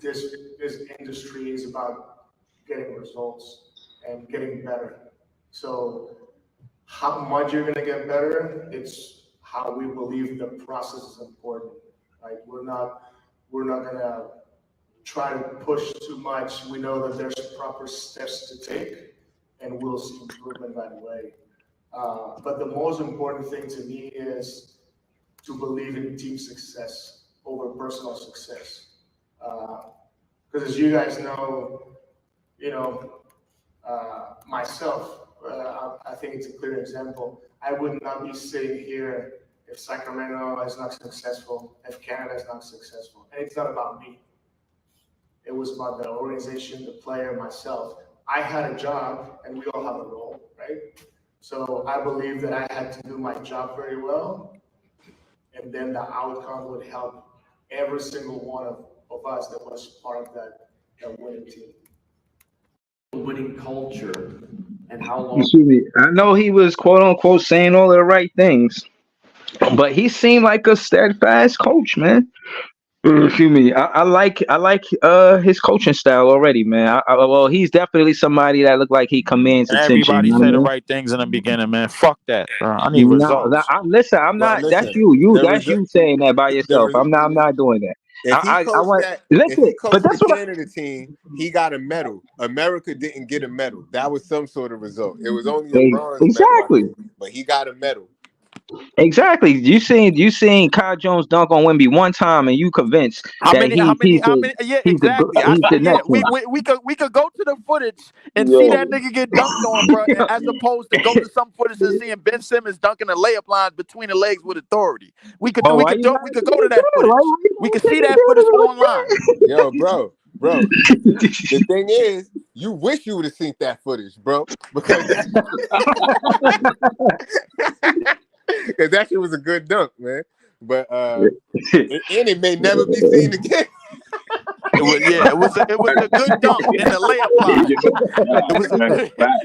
this industry is about getting results and getting better. So, how much you're gonna get better? It's how we believe the process is important. Like we're not gonna try to push too much. We know that there's proper steps to take, and we'll see improvement right away. But the most important thing to me is to believe in team success over personal success. Because as you guys know, myself, I think it's a clear example. I would not be sitting here if Sacramento is not successful, if Canada is not successful. And it's not about me. It was about the organization, the player, myself. I had a job, and we all have a role, right? So I believe that I had to do my job very well, and then the outcome would help every single one of us that was part of that winning team. Winning culture, and how long? Excuse me. I know he was quote unquote saying all of the right things, but he seemed like a steadfast coach, man. Excuse me. I like his coaching style already, man. Well, he's definitely somebody that look like he commands attention. You Everybody know what I say the mean? right things in the beginning, man. Fuck that, bro. I need No, results. listen. I'm But not. That's listen, you. the That's result, you saying that by the yourself. res- I'm not doing that. I want. if he Listen, but coached the that's what. Canada team, he got a medal. America didn't get a medal. That was some sort of result. It was only a bronze medal, I Exactly. think, but he got a medal. Exactly. You seen Kyle Jones dunk on Wemby one time, and you convinced How that many? How many? How many? Yeah, exactly. he's the Yeah, next one. we could go to the footage and see Yo, that nigga get dunked on, bro. As opposed to go to some footage and seeing Ben Simmons dunking the layup lines between the legs with authority. We could Oh, why you not go to that Why footage. you We not could see taking that footage online. Yo, bro. The thing is, you wish you would have seen that footage, bro, because that shit was a good dunk, man. But and it may never be seen again. It was a good dunk in the layup line.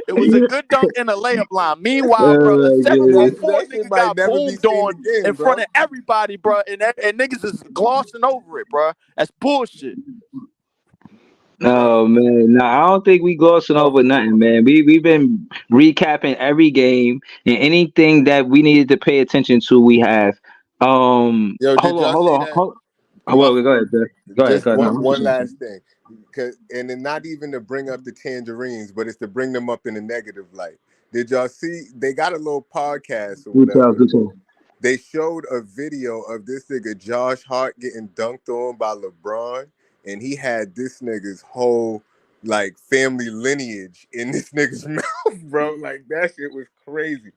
It was a good dunk in the layup line. Meanwhile, bro, a goodness. 7'4" That shit nigga might got never be boomed seen on again, in bro. front of everybody, bro, and niggas is glossing over it, bro. That's bullshit. Oh man, no, I don't think we glossing over nothing, man. We've been recapping every game and anything that we needed to pay attention to. We have. Yo, did Hold on, y'all hold see on, that? hold. My Well, go ahead, sir. Go ahead, Just go ahead. No, one last thing, and then not even to bring up the tangerines, but it's to bring them up in a negative light. Did y'all see? They got a little podcast or do tell, whatever. do tell. They showed a video of this nigga Josh Hart getting dunked on by LeBron, and he had this nigga's whole like family lineage in this nigga's mouth, bro. Like that shit was crazy.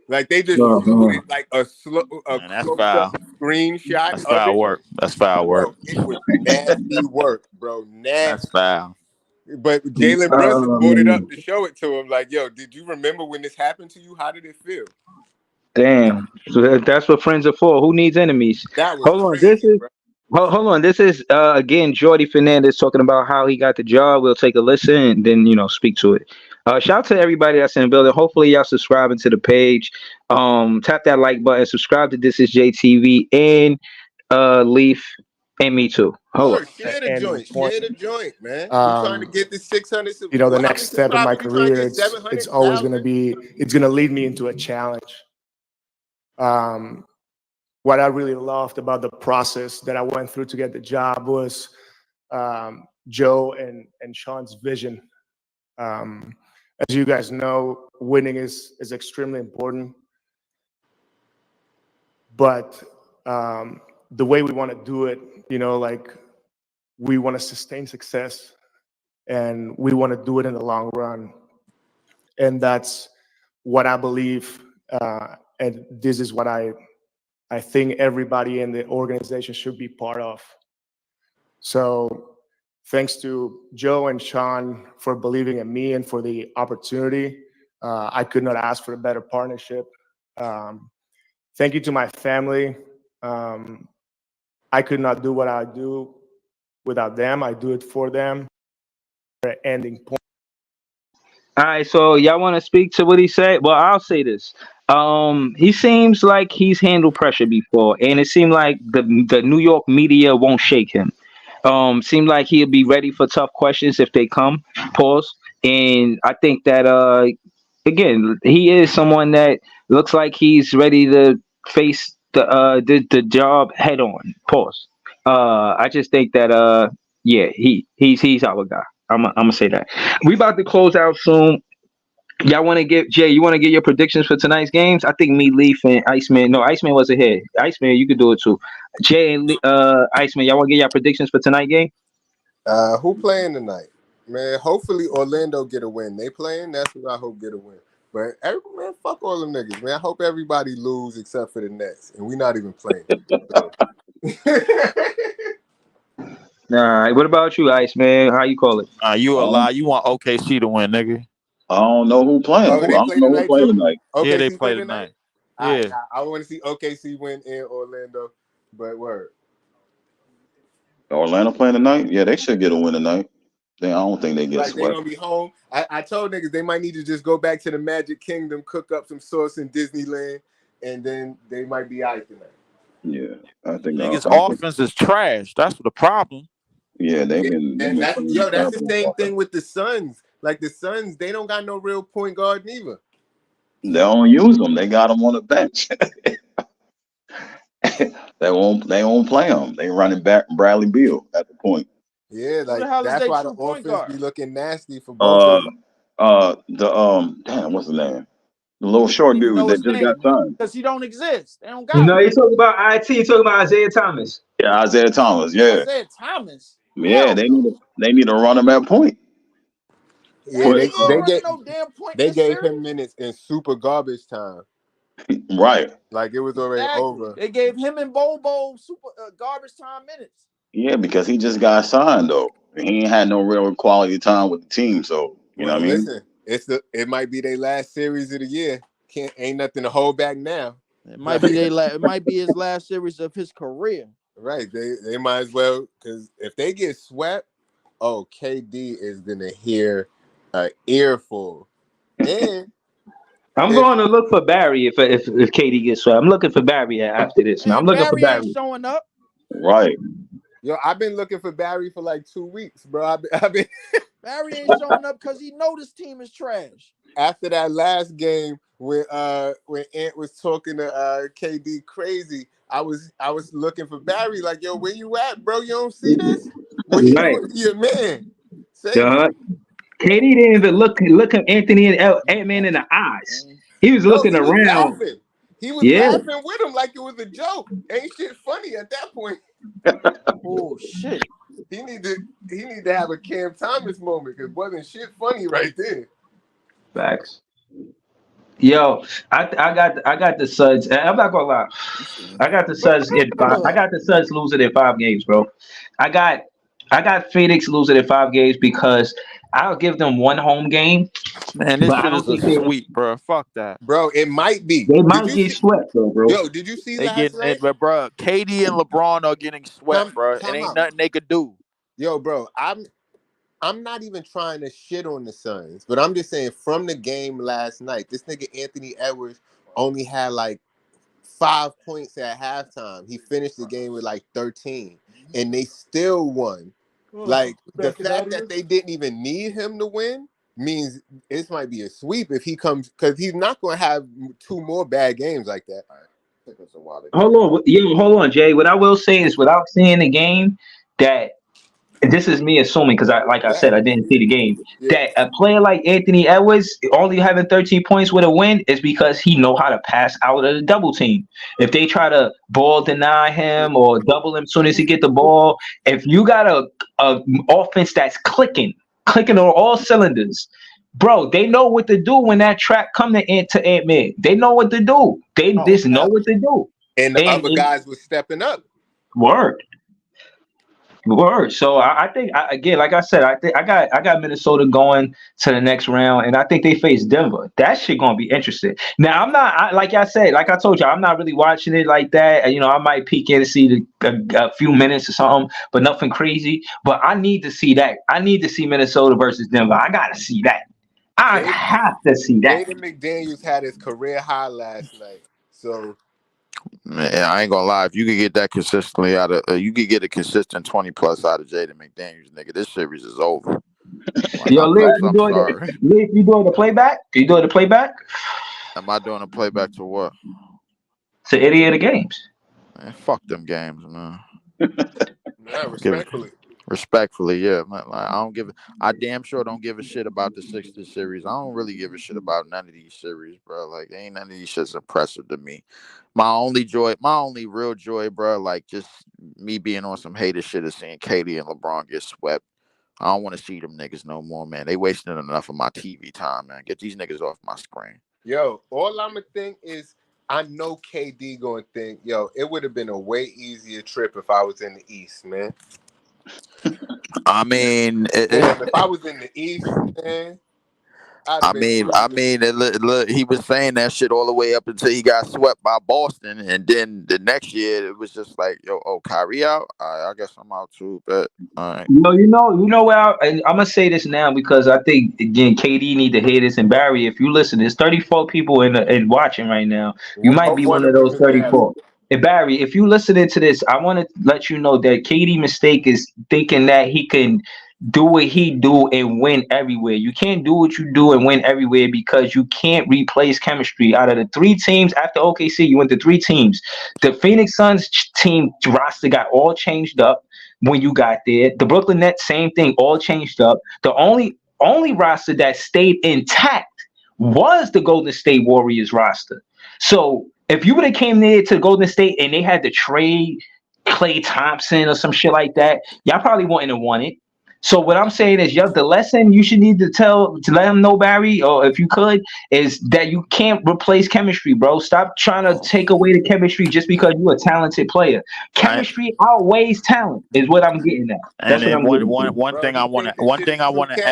Like they just Oh, showed man. it like a Man, that's close up foul. screenshot That's of foul it, work. That's foul work. bro. It was nasty work, bro. That's Nasty. foul. But Jalen Brunson Oh brought it up man, to show it to him. Like, yo, did you remember when this happened to you? How did it feel? damn. So that's what friends are for. Who needs enemies? That was Hold on, this crazy, is. bro. Hold on. This is again Jordi Fernandez talking about how he got the job. We'll take a listen and then speak to it. Shout out to everybody that's in the building. Hopefully y'all subscribing to the page. Tap that like button. Subscribe to This Is JTV and Leaf and me too. Hold up. Or share the And joint. point, Share the joint, man. We trying to get this 600. you know, the How many next step in my subscribers? We trying to career, get it's always going to 700,000. be, it's going to lead me into a challenge. What I really loved about the process that I went through to get the job was Joe and Sean's vision. As you guys know, winning is extremely important, but the way we want to do it, you know, like we want to sustain success and we want to do it in the long run. And that's what I believe. And this is what I think everybody in the organization should be part of. So thanks to Joe and Sean for believing in me and for the opportunity. I could not ask for a better partnership. Thank you to my family. I could not do what I do without them. I do it for them. Ending point. All right, so y'all want to speak to what he said? Well, I'll say this. He seems like he's handled pressure before, and it seemed like the New York media won't shake him. Seemed like he'll be ready for tough questions if they come. Pause. And I think that again, he is someone that looks like he's ready to face the job head on. Pause. I just think that yeah, he's our guy. I'm gonna say that. We about to close out soon. Y'all want to get Jay? You want to get your predictions for tonight's games? I think me, Leaf, and Iceman. No, Iceman wasn't here. Iceman, you could do it too. Jay and Iceman, y'all want to get your predictions for tonight's game? Who playing tonight? Man, hopefully Orlando get a win. They playing, that's what I hope get a win. But man, fuck all them niggas, man. I hope everybody lose except for the Nets. And we not even playing. So. All right. What about you, Iceman? How you call it? You a lie. You want OKC to win, nigga. I don't know who playing. Oh, I don't know who playing tonight. OKC Yeah, they play tonight. Yeah. I want to see OKC win in Orlando, but word. Orlando playing tonight? Yeah, they should get a win tonight. I don't think they get Like swept. they gonna be home. I told niggas they might need to just go back to the Magic Kingdom, cook up some sauce in Disneyland, and then they might be out tonight. Yeah, I think Niggas' offense is trash. That's the problem. Yeah, they've been. That's the same thing with the Suns. Like the Suns, they don't got no real point guard neither. They don't use them. They got them on the bench. They won't play them. They running back Bradley Beal at the point. Yeah, like that's why the offense be looking nasty for both of them. Damn, what's the name? The little short dude that just got signed. Because he don't exist. They don't got No, you talking about IT. You talking about Isaiah Thomas. Yeah, Isaiah Thomas. Yeah. Isaiah Thomas. Yeah, they need to run him at point. Yeah, they gave him minutes in super garbage time. Right. Like it was already over. They gave him and Bobo super garbage time minutes. Yeah, because he just got signed though. He ain't had no real quality time with the team, so you know what I mean. Listen, it might be their last series of the year. Ain't nothing to hold back now. It might be it might be his last series of his career. Right. They might as well, because if they get swept, KD is gonna hear an earful. And I'm going to look for Barry if KD gets swept. I'm looking for Barry after this. Man, I'm looking for Barry. Ain't showing up. Right. Yo, I've been looking for Barry for like 2 weeks, bro. I've been Barry ain't showing up because he know this team is trash. After that last game when Ant was talking to KD crazy, I was looking for Barry, like, yo, where you at, bro? You don't see this? What you doing to your man? KD didn't even look at Anthony and Ant-Man in the eyes. He was looking around. He was laughing with him like it was a joke. Ain't shit funny at that point. Oh shit. He need to have a Cam Thomas moment, because wasn't shit funny right there. Facts. Yo, I got the Suns. I'm not gonna lie. I got the Suns I got the Suns losing in 5 games, bro. I got Phoenix losing in 5 games because I'll give them 1 home game. Man, this shit is a sweep, bro. Fuck that. Bro, it might be. They might get swept, though, bro. Yo, did you see that? But bro, KD and LeBron are getting swept, bro. It ain't nothing they could do. Yo, bro, I'm not even trying to shit on the Suns, but I'm just saying from the game last night, this nigga Anthony Edwards only had like 5 points at halftime. He finished the game with like 13, and they still won. Like the fact that they didn't even need him to win means this might be a sweep if he comes, because he's not going to have 2 more bad games like that. Hold on, Jay. What I will say is, without seeing the game, that this is me assuming because like I said, I didn't see the game. Yeah. That a player like Anthony Edwards only having 13 points with a win is because he know how to pass out of the double team. If they try to ball deny him or double him as soon as he get the ball, if you got a offense that's clicking on all cylinders, bro, they know what to do when that trap come to Ant-Man. They know what to do. They just know what to do. And the other guys were stepping up. Word. So I think again, like I said, I think I got Minnesota going to the next round, and I think they face Denver. That shit gonna be interesting. Now like I said, like I told you, I'm not really watching it like that. I might peek in to see a few minutes or something, but nothing crazy. But I need to see that. I need to see Minnesota versus Denver. I gotta see that. I have to see that. Jaden McDaniels had his career high last night, so. Man, I ain't gonna lie. If you could get that consistently out of, you could get a consistent 20+ out of Jaden McDaniels, nigga, this series is over. Like, Yo, Liz, you doing the playback? You doing the playback? Am I doing a playback to what? To any of the games. Man, fuck them games, man. Yeah, Respectfully, yeah. Like, I damn sure don't give a shit about the Sixers series. I don't really give a shit about none of these series, bro. Like, ain't none of these shit's impressive to me. My only real joy, bro, like just me being on some hater shit is seeing Katie and LeBron get swept. I don't want to see them niggas no more, man. They wasting enough of my TV time, man. Get these niggas off my screen. Yo, all I'ma think is I know KD gonna think, yo, it would have been a way easier trip if I was in the East, man. I mean, if I was in the East, man. Look, he was saying that shit all the way up until he got swept by Boston, and then the next year it was just like, Kyrie out. I guess I'm out too. But all right. You know where I'm gonna say this now because I think again KD need to hear this, and Barry, if you listen, there's 34 people in watching right now. You might be one of those 34. And Barry, if you listening to this, I want to let you know that KD mistake is thinking that he can do what he do and win everywhere. You can't do what you do and win everywhere because you can't replace chemistry. Out of the 3 teams after OKC, you went to 3 teams. The Phoenix Suns team roster got all changed up when you got there. The Brooklyn Nets, same thing, all changed up. The only roster that stayed intact was the Golden State Warriors roster. So if you would have came there to Golden State and they had to trade Klay Thompson or some shit like that, y'all probably wouldn't have won it. So what I'm saying is, the lesson you should need to let him know, Barry, or if you could, is that you can't replace chemistry, bro. Stop trying to take away the chemistry just because you're a talented player. Chemistry outweighs talent, is what I'm getting at. That's and what I'm one thing I want to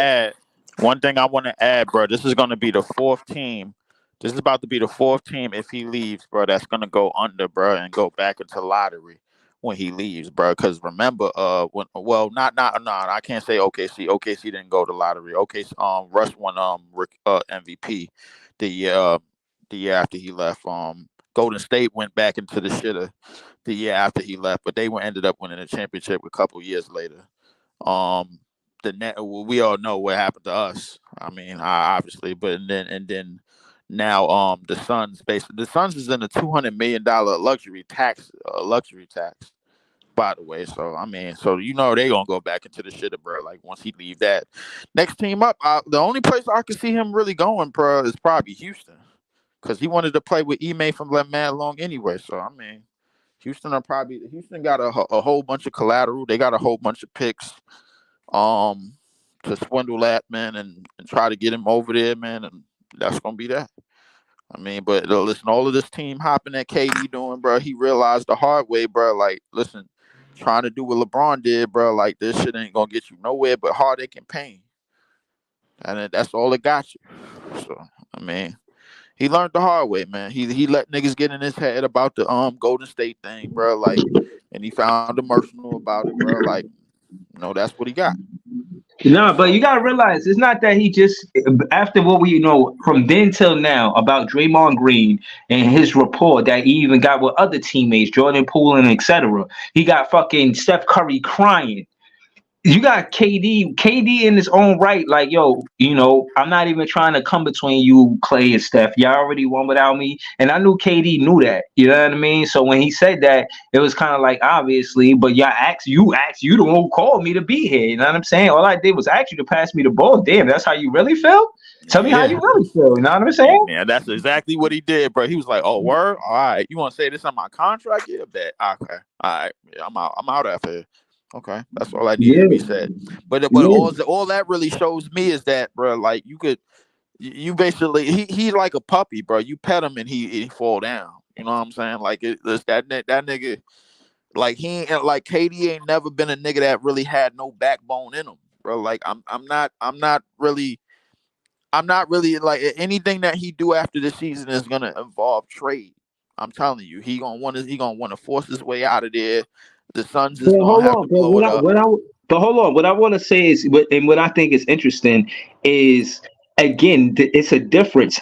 add, bro. This is going to be the 4th team. This is about to be the 4th team if he leaves, bro. That's going to go under, bro, and go back into lottery when he leaves, bro. Because remember, I can't say OKC. OKC didn't go to lottery. Russ won MVP the year after he left. Golden State went back into the shitter the year after he left, but they ended up winning a championship a couple years later. We all know what happened to us. I mean, obviously, but then. Now, the Suns is in a $200 million luxury tax, by the way. So I mean, they gonna go back into the shitter, bro. Like once he leave that next team up, the only place I can see him really going, bro, is probably Houston, because he wanted to play with Ime from mad long anyway. So I mean, Houston got a whole bunch of collateral. They got a whole bunch of picks, to swindle that, man, and try to get him over there, man, and that's gonna be that. I mean, but listen, all of this team hopping that KD doing, bro, he realized the hard way, bro. Like, listen, trying to do what LeBron did, bro, like this shit ain't gonna get you nowhere but heartache and pain, and that's all it got you. So, I mean, he learned the hard way, man. He let niggas get in his head about the Golden State thing, bro. Like, and he found emotional about it, bro. Like, that's what he got. No, but you gotta realize it's not that he just after what we know from then till now about Draymond Green and his rapport that he even got with other teammates, Jordan Poole and etc. He got fucking Steph Curry crying. You got KD in his own right, like, yo, I'm not even trying to come between you, Clay and Steph. Y'all already won without me. And I knew KD knew that. You know what I mean? So when he said that, it was kind of like obviously, but you the one who called me to be here. You know what I'm saying? All I did was ask you to pass me the ball. Damn, that's how you really feel? Tell me how Yeah. you really feel. You know what I'm saying? Yeah, that's exactly what he did, bro. He was like, "Oh, word, all right. You want to say this on my contract? Yeah, bet. Okay, all right. Yeah, I'm out after here. Okay, that's all I needed to Yeah, be said. But yeah. all that really shows me is that, bro. Like you basically he like a puppy, bro. You pet him and he fall down. You know what I'm saying? Like it's that nigga. Like he ain't like KD ain't never been a nigga that really had no backbone in him, bro. Like I'm not really like anything that he do after the season is gonna involve trade. I'm telling you, he gonna want to force his way out of there. The Suns But is gonna hold have to on, but blow it up. but hold on. What I want to say is, what I think is interesting is again, it's a difference.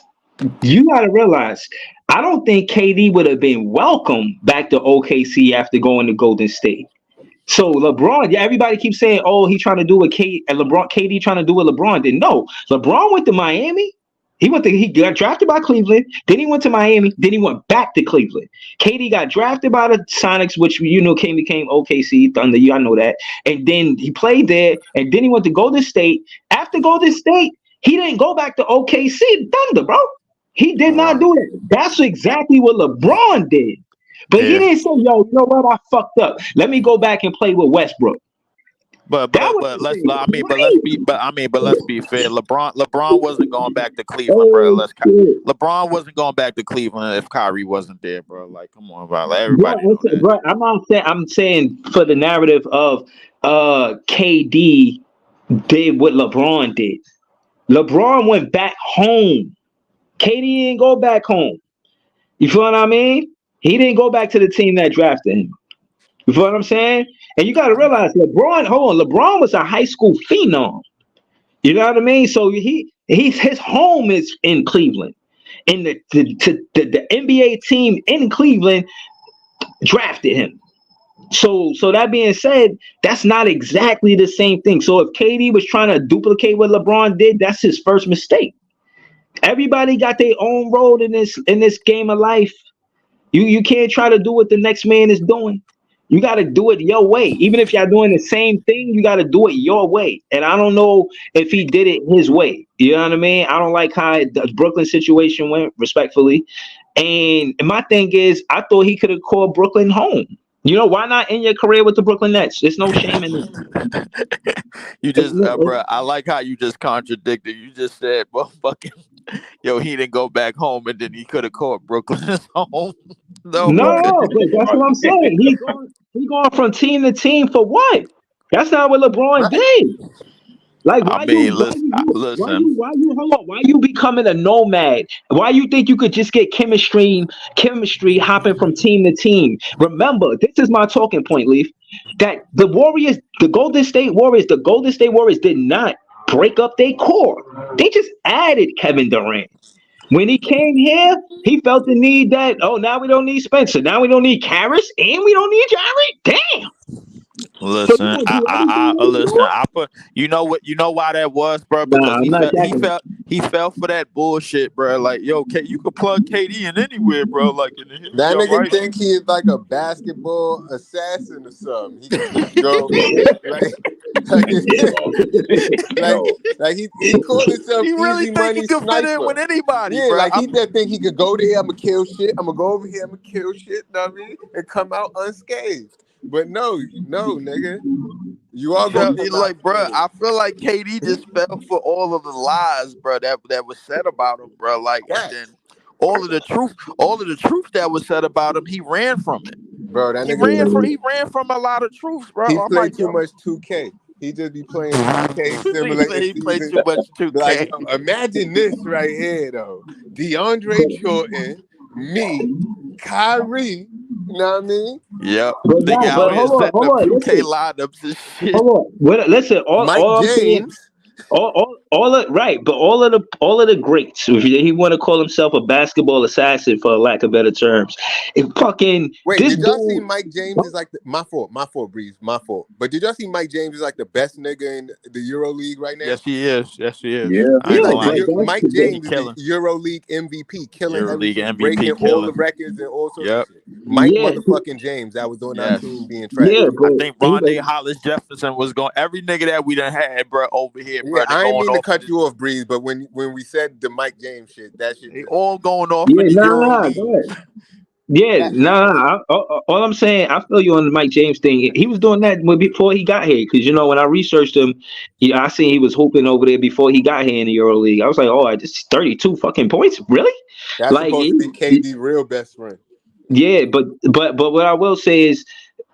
You got to realize, I don't think KD would have been welcome back to OKC after going to Golden State. So LeBron, yeah, everybody keeps saying, "Oh, he trying to do what KD trying to do what LeBron did." No, LeBron went to Miami. He got drafted by Cleveland. Then he went to Miami. Then he went back to Cleveland. KD got drafted by the Sonics, which became OKC Thunder. I know that. And then he played there. And then he went to Golden State. After Golden State, he didn't go back to OKC Thunder, bro. He did not do it. That's exactly what LeBron did. But he Yeah, didn't say, "Yo, you know what? I fucked up. Let me go back and play with Westbrook." but That but was but let's the I mean, but let's be fair. LeBron wasn't going back to Cleveland, bro. oh shit. LeBron wasn't going back to Cleveland if Kyrie wasn't there, bro. Like, come on, bro. Like, everybody Bro, know that. bro, I'm not saying. I'm saying for the narrative of KD did what LeBron did. LeBron went back home. KD didn't go back home. You feel what I mean? He didn't go back to the team that drafted him. You feel what I'm saying? And you got to realize, LeBron was a high school phenom. You know what I mean? So his home is in Cleveland. And the NBA team in Cleveland drafted him. So that being said, that's not exactly the same thing. So if KD was trying to duplicate what LeBron did, that's his first mistake. Everybody got their own role in this game of life. You can't try to do what the next man is doing. You got to do it your way. Even if y'all doing the same thing, you got to do it your way. And I don't know if he did it his way. You know what I mean? I don't like how the Brooklyn situation went, respectfully. And my thing is, I thought he could have called Brooklyn home. Why not end your career with the Brooklyn Nets? There's no shame in it. You just, bro. I like how you just contradicted. You just said, "Well, fucking, yo, he didn't go back home, and then he could have called Brooklyn his home." No, because No, but that's what I'm saying. He going from team to team for what? That's not what LeBron did. Like, I why mean, you listen. hold on? Why you becoming a nomad? Why you think you could just get chemistry hopping from team to team? Remember, this is my talking point, Leaf. That the Golden State Warriors did not break up their core. They just added Kevin Durant. When he came here, he felt the need that, now we don't need Spencer, now we don't need Karras, and we don't need Jared. Damn. So you Listen, gonna do everything listen. I put, you know what, you know why that was, bro? Because Nah, I'm not jacking. he fell for that bullshit, bro. Like, yo, you could plug KD in anywhere, bro. Like, and he'll be That all nigga right. think he is like a basketball assassin or something. He can just go like he called himself He really easy think money he could fit in sniper. with anybody, Yeah, bro. like he just think he could go there, I'm gonna kill shit. I'm gonna go over here, I'm gonna kill shit, know what I mean? And come out unscathed. But no, nigga. You are gonna come out Like, bro, unscathed. I feel like KD just fell for all of the lies, bro, that was said about him, bro. Like, and then all of the truth that was said about him, he ran from it. Bro, that nigga He ran from a lot of truths, bro. he I'm played like, too yo, much 2K. He just be playing 2K he said simulating he played season. too much Like, 2K. yo, imagine this right here though. DeAndre Jordan, me, Kyrie, you know what I mean? Yep. But Nigga no, out but here setting hold up on, 2K listen, lineups and shit. hold on. Listen, Mike all I'm saying. James. All of right, but all of the greats, if he want to call himself a basketball assassin for lack of better terms, if fucking Wait, this did y'all see dude, Mike James is like my fault, Breeze, my fault. But did y'all see Mike James is like the best nigga in the Euro League right now? Yes, he is. Yes, he is. Yeah. I He's ain't yeah, gonna like lie. but Mike that's He James is the killing. Euro League MVP, killing EuroLeague everything, breaking MVP all the killing. records and all sorts of Yep. shit. Mike yeah, motherfucking James that was on our Yes. team being trash. yeah, I but think he's Rondé a, Hollis Jefferson was going. Every nigga that we done had, bro, over here, Yeah, bro, they I ain't going mean to off in cut this. you off, Breeze, but when we said the Mike James shit, that shit They just all going off in yeah, the Euro nah, go League. ahead. Yeah, that all I'm saying, I feel you on the Mike James thing. He was doing that before he got here, because when I researched him, I seen he was hooping over there before he got here in the Euro League. I was like, oh, I just 32 fucking points, really? that's Like, supposed to be KD real best friend. yeah, but what I will say is,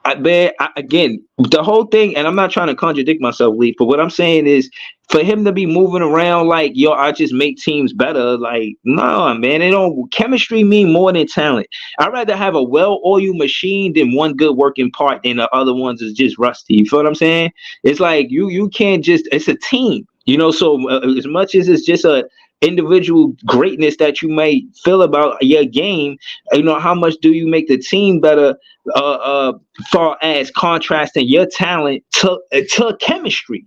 again, the whole thing, and I'm not trying to contradict myself, Lee, but what I'm saying is, for him to be moving around like, yo, I just make teams better, like, no, man, it don't. Chemistry mean more than talent. I'd rather have a well-oiled machine than one good working part, and the other ones is just rusty. You feel what I'm saying? It's like you can't just. It's a team, So as much as it's just a individual greatness that you may feel about your game, how much do you make the team better? Far as contrasting your talent to chemistry.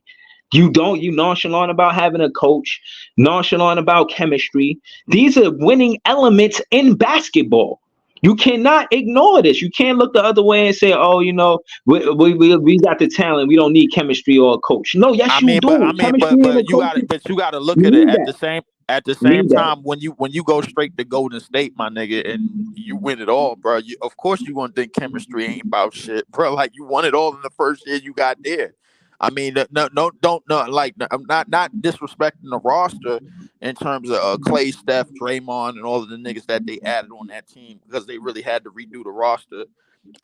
You nonchalant about having a coach, nonchalant about chemistry. These are winning elements in basketball. You cannot ignore this. You can't look the other way and say, "Oh, we got the talent. We don't need chemistry or a coach." No, yes, you do. Chemistry and a coach. You gotta look You at it need that. at the You same need that. time when you go straight to Golden State, my nigga, and you win it all, bro. Of course you gonna think chemistry ain't about shit, bro. Like you won it all in the first year you got there. I mean, no, don't no, like I'm not disrespecting the roster in terms of Clay, Steph, Draymond, and all of the niggas that they added on that team, because they really had to redo the roster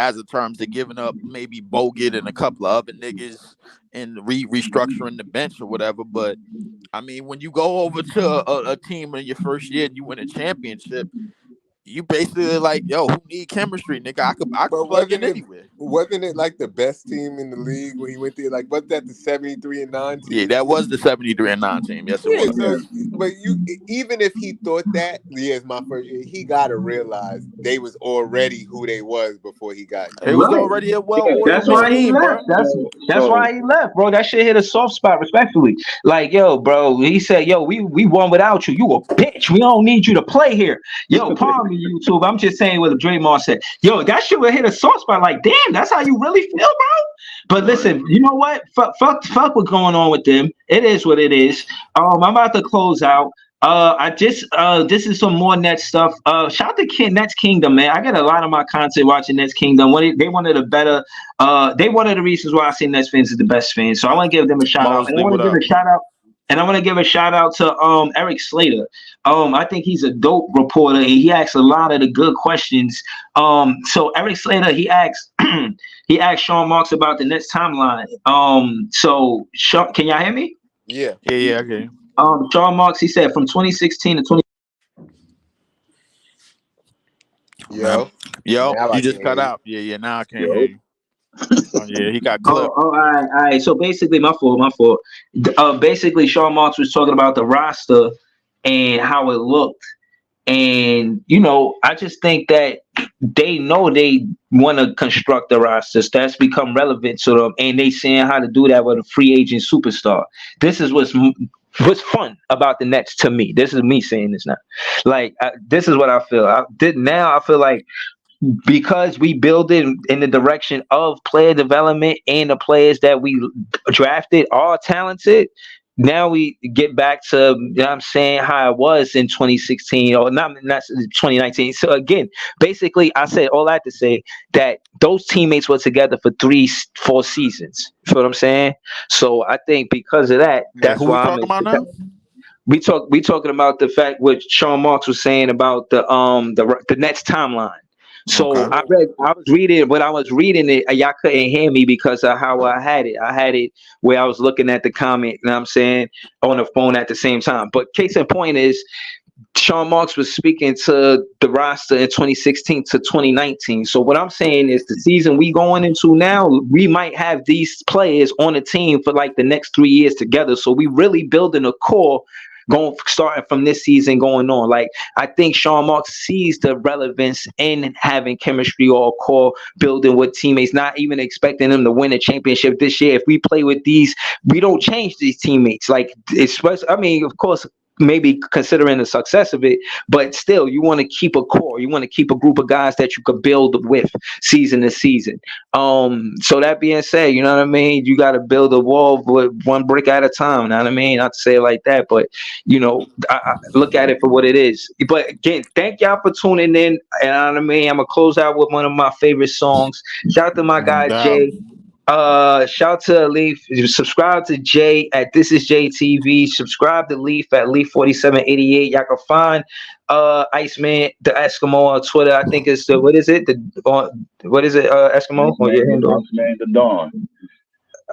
as in terms of giving up maybe Bogut and a couple of other niggas and restructuring the bench or whatever. But I mean, when you go over to a team in your first year and you win a championship, you basically like, yo, who need chemistry, nigga? I could But plug in anywhere. wasn't it like the best team in the league when he went there? Like, wasn't that the 73-9 Yeah, team? that was the 73-9 team. Yes, it Yeah, was. so but you even if he thought that, yeah, it's my first year, he gotta realize they was already who they was before he got It here. was Right. already a Yeah, well-oiled that's why he machine, bro. left. That's So why he left, bro. That shit hit a soft spot, respectfully. Like, yo, bro, he said, yo, we won without you. You a bitch. We don't need you to play here. Yo, pardon me, YouTube. I'm just saying what Draymond said. Yo, that shit would hit a soft spot. Like, damn, that's how you really feel, bro. But listen, you know what? Fuck what's going on with them. It is what it is. I'm about to close out. I just this is some more Nets stuff. Shout out to Nets Kingdom, man. I get a lot of my content watching Nets Kingdom. They one of the better. They one of the reasons why I say Nets fans is the best fans. So I want to give them a shout out, and I Mosley, want what to give up? a shout out. And I want to give a shout out to Eric Slater. I think he's a dope reporter, and he asks a lot of the good questions. So Eric Slater, he asked he asked Sean Marks about the Nets timeline. So Sean, can y'all hear me? Yeah. Yeah, okay. Sean Marks, he said from 2016 to 20. Yo. Yo, Now I you can just cut hear you. out. Yeah, now I can't hear Yo. you. Oh yeah, he got Oh, clipped. all right. So basically, my fault. Basically, Sean Marks was talking about the roster and how it looked. And, I just think that they know they want to construct the rosters. That's become relevant to them. And they saying how to do that with a free agent superstar. This is what's fun about the Nets to me. This is me saying this now. Like, this is what I feel. I feel like, because we build it in the direction of player development and the players that we drafted are talented. Now we get back to, I'm saying, how it was in 2016 or not 2019. So again, basically, I said all I had to say that those teammates were together for 3-4 seasons. You feel what I'm saying? So I think because of that, Wait, that's who we why talking about now? we talking about the fact what Sean Marks was saying about the Nets timeline. So Okay. I was reading it, y'all couldn't hear me because of how I had it. I had it where I was looking at the comment, you know what I'm saying, on the phone at the same time. But case in point is Sean Marks was speaking to the roster in 2016 to 2019. So what I'm saying is the season we going into now, we might have these players on the team for like the next 3 years together. So we really building a core starting from this season going on. Like, I think Sean Marks sees the relevance in having chemistry or core building with teammates, not even expecting them to win a championship this year. If we play with these, we don't change these teammates. Like, especially, I mean, of course, maybe considering the success of it, but still, you want to keep a core. You want to keep a group of guys that you could build with season to season. So that being said, you know what I mean? You got to build a wall with one brick at a time. You know what I mean? Not to say it like that, but you know, I look at it for what it is. But again, thank y'all for tuning in. And you know what I mean? I'm gonna close out with one of my favorite songs. Shout out to my guy Jay. Shout to Leaf. Subscribe to Jay at This Is JTV. Subscribe to Leaf at Leaf4788. Y'all can find Iceman the Eskimo on Twitter. I think it's what is it? Eskimo? Iceman the Dawn.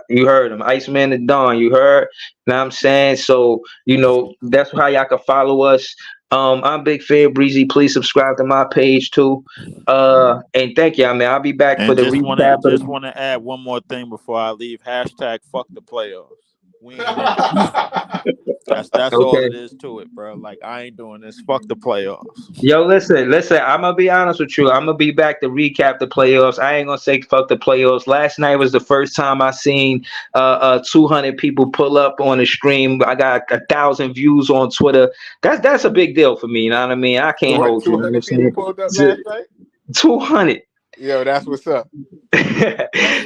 You heard him, Iceman the Dawn. You heard? Know what I'm saying? So, you know, that's how y'all can follow us. I'm Big Fair Breezy. Please subscribe to my page too. And thank y'all, man. I'll be back for the recap. Just want to add one more thing before I leave. Hashtag fuck the playoffs. We ain't in it. That's okay. All it is to it, bro. Like, I ain't doing this. Fuck the playoffs. Yo, listen. I'm gonna be honest with you. I'm gonna be back to recap the playoffs. I ain't gonna say fuck the playoffs. Last night was the first time I seen 200 people pull up on the stream. I got 1,000 views on Twitter. That's a big deal for me. You know what I mean? I can't hold 200 people pulled up last night. 200. Yo, that's what's up.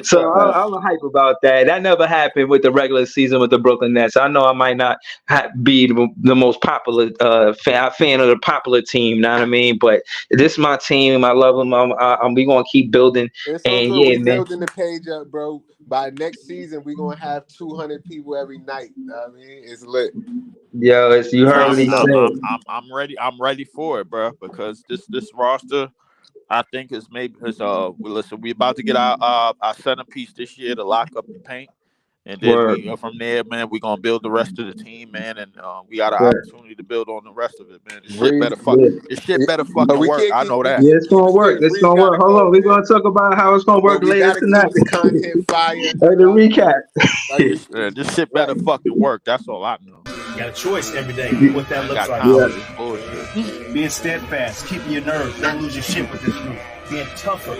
So I'm hype about that. That never happened with the regular season with the Brooklyn Nets. I know I might not be the most popular fan of the popular team, you know what I mean? But this is my team. I love them. We gonna keep building. It's and so yeah, we building the page up, bro. By next season, we gonna have 200 people every night. You know what I mean, it's lit. Yo, you heard what he said. I'm ready. I'm ready for it, bro. Because this roster, I think listen, we about to get our centerpiece this year to lock up the paint. And then from there, man, we're gonna build the rest of the team, man, and we got an opportunity to build on the rest of it, man. This shit better fucking work. I know that. Yeah, it's gonna work. It's gonna work. Hold on, we're gonna talk about how it's gonna work later tonight. The content fire. The recap. This shit better fucking work. That's all I know. You got a choice every day. What that looks like. Being steadfast, keeping your nerve. Don't lose your shit with this group. Being tougher.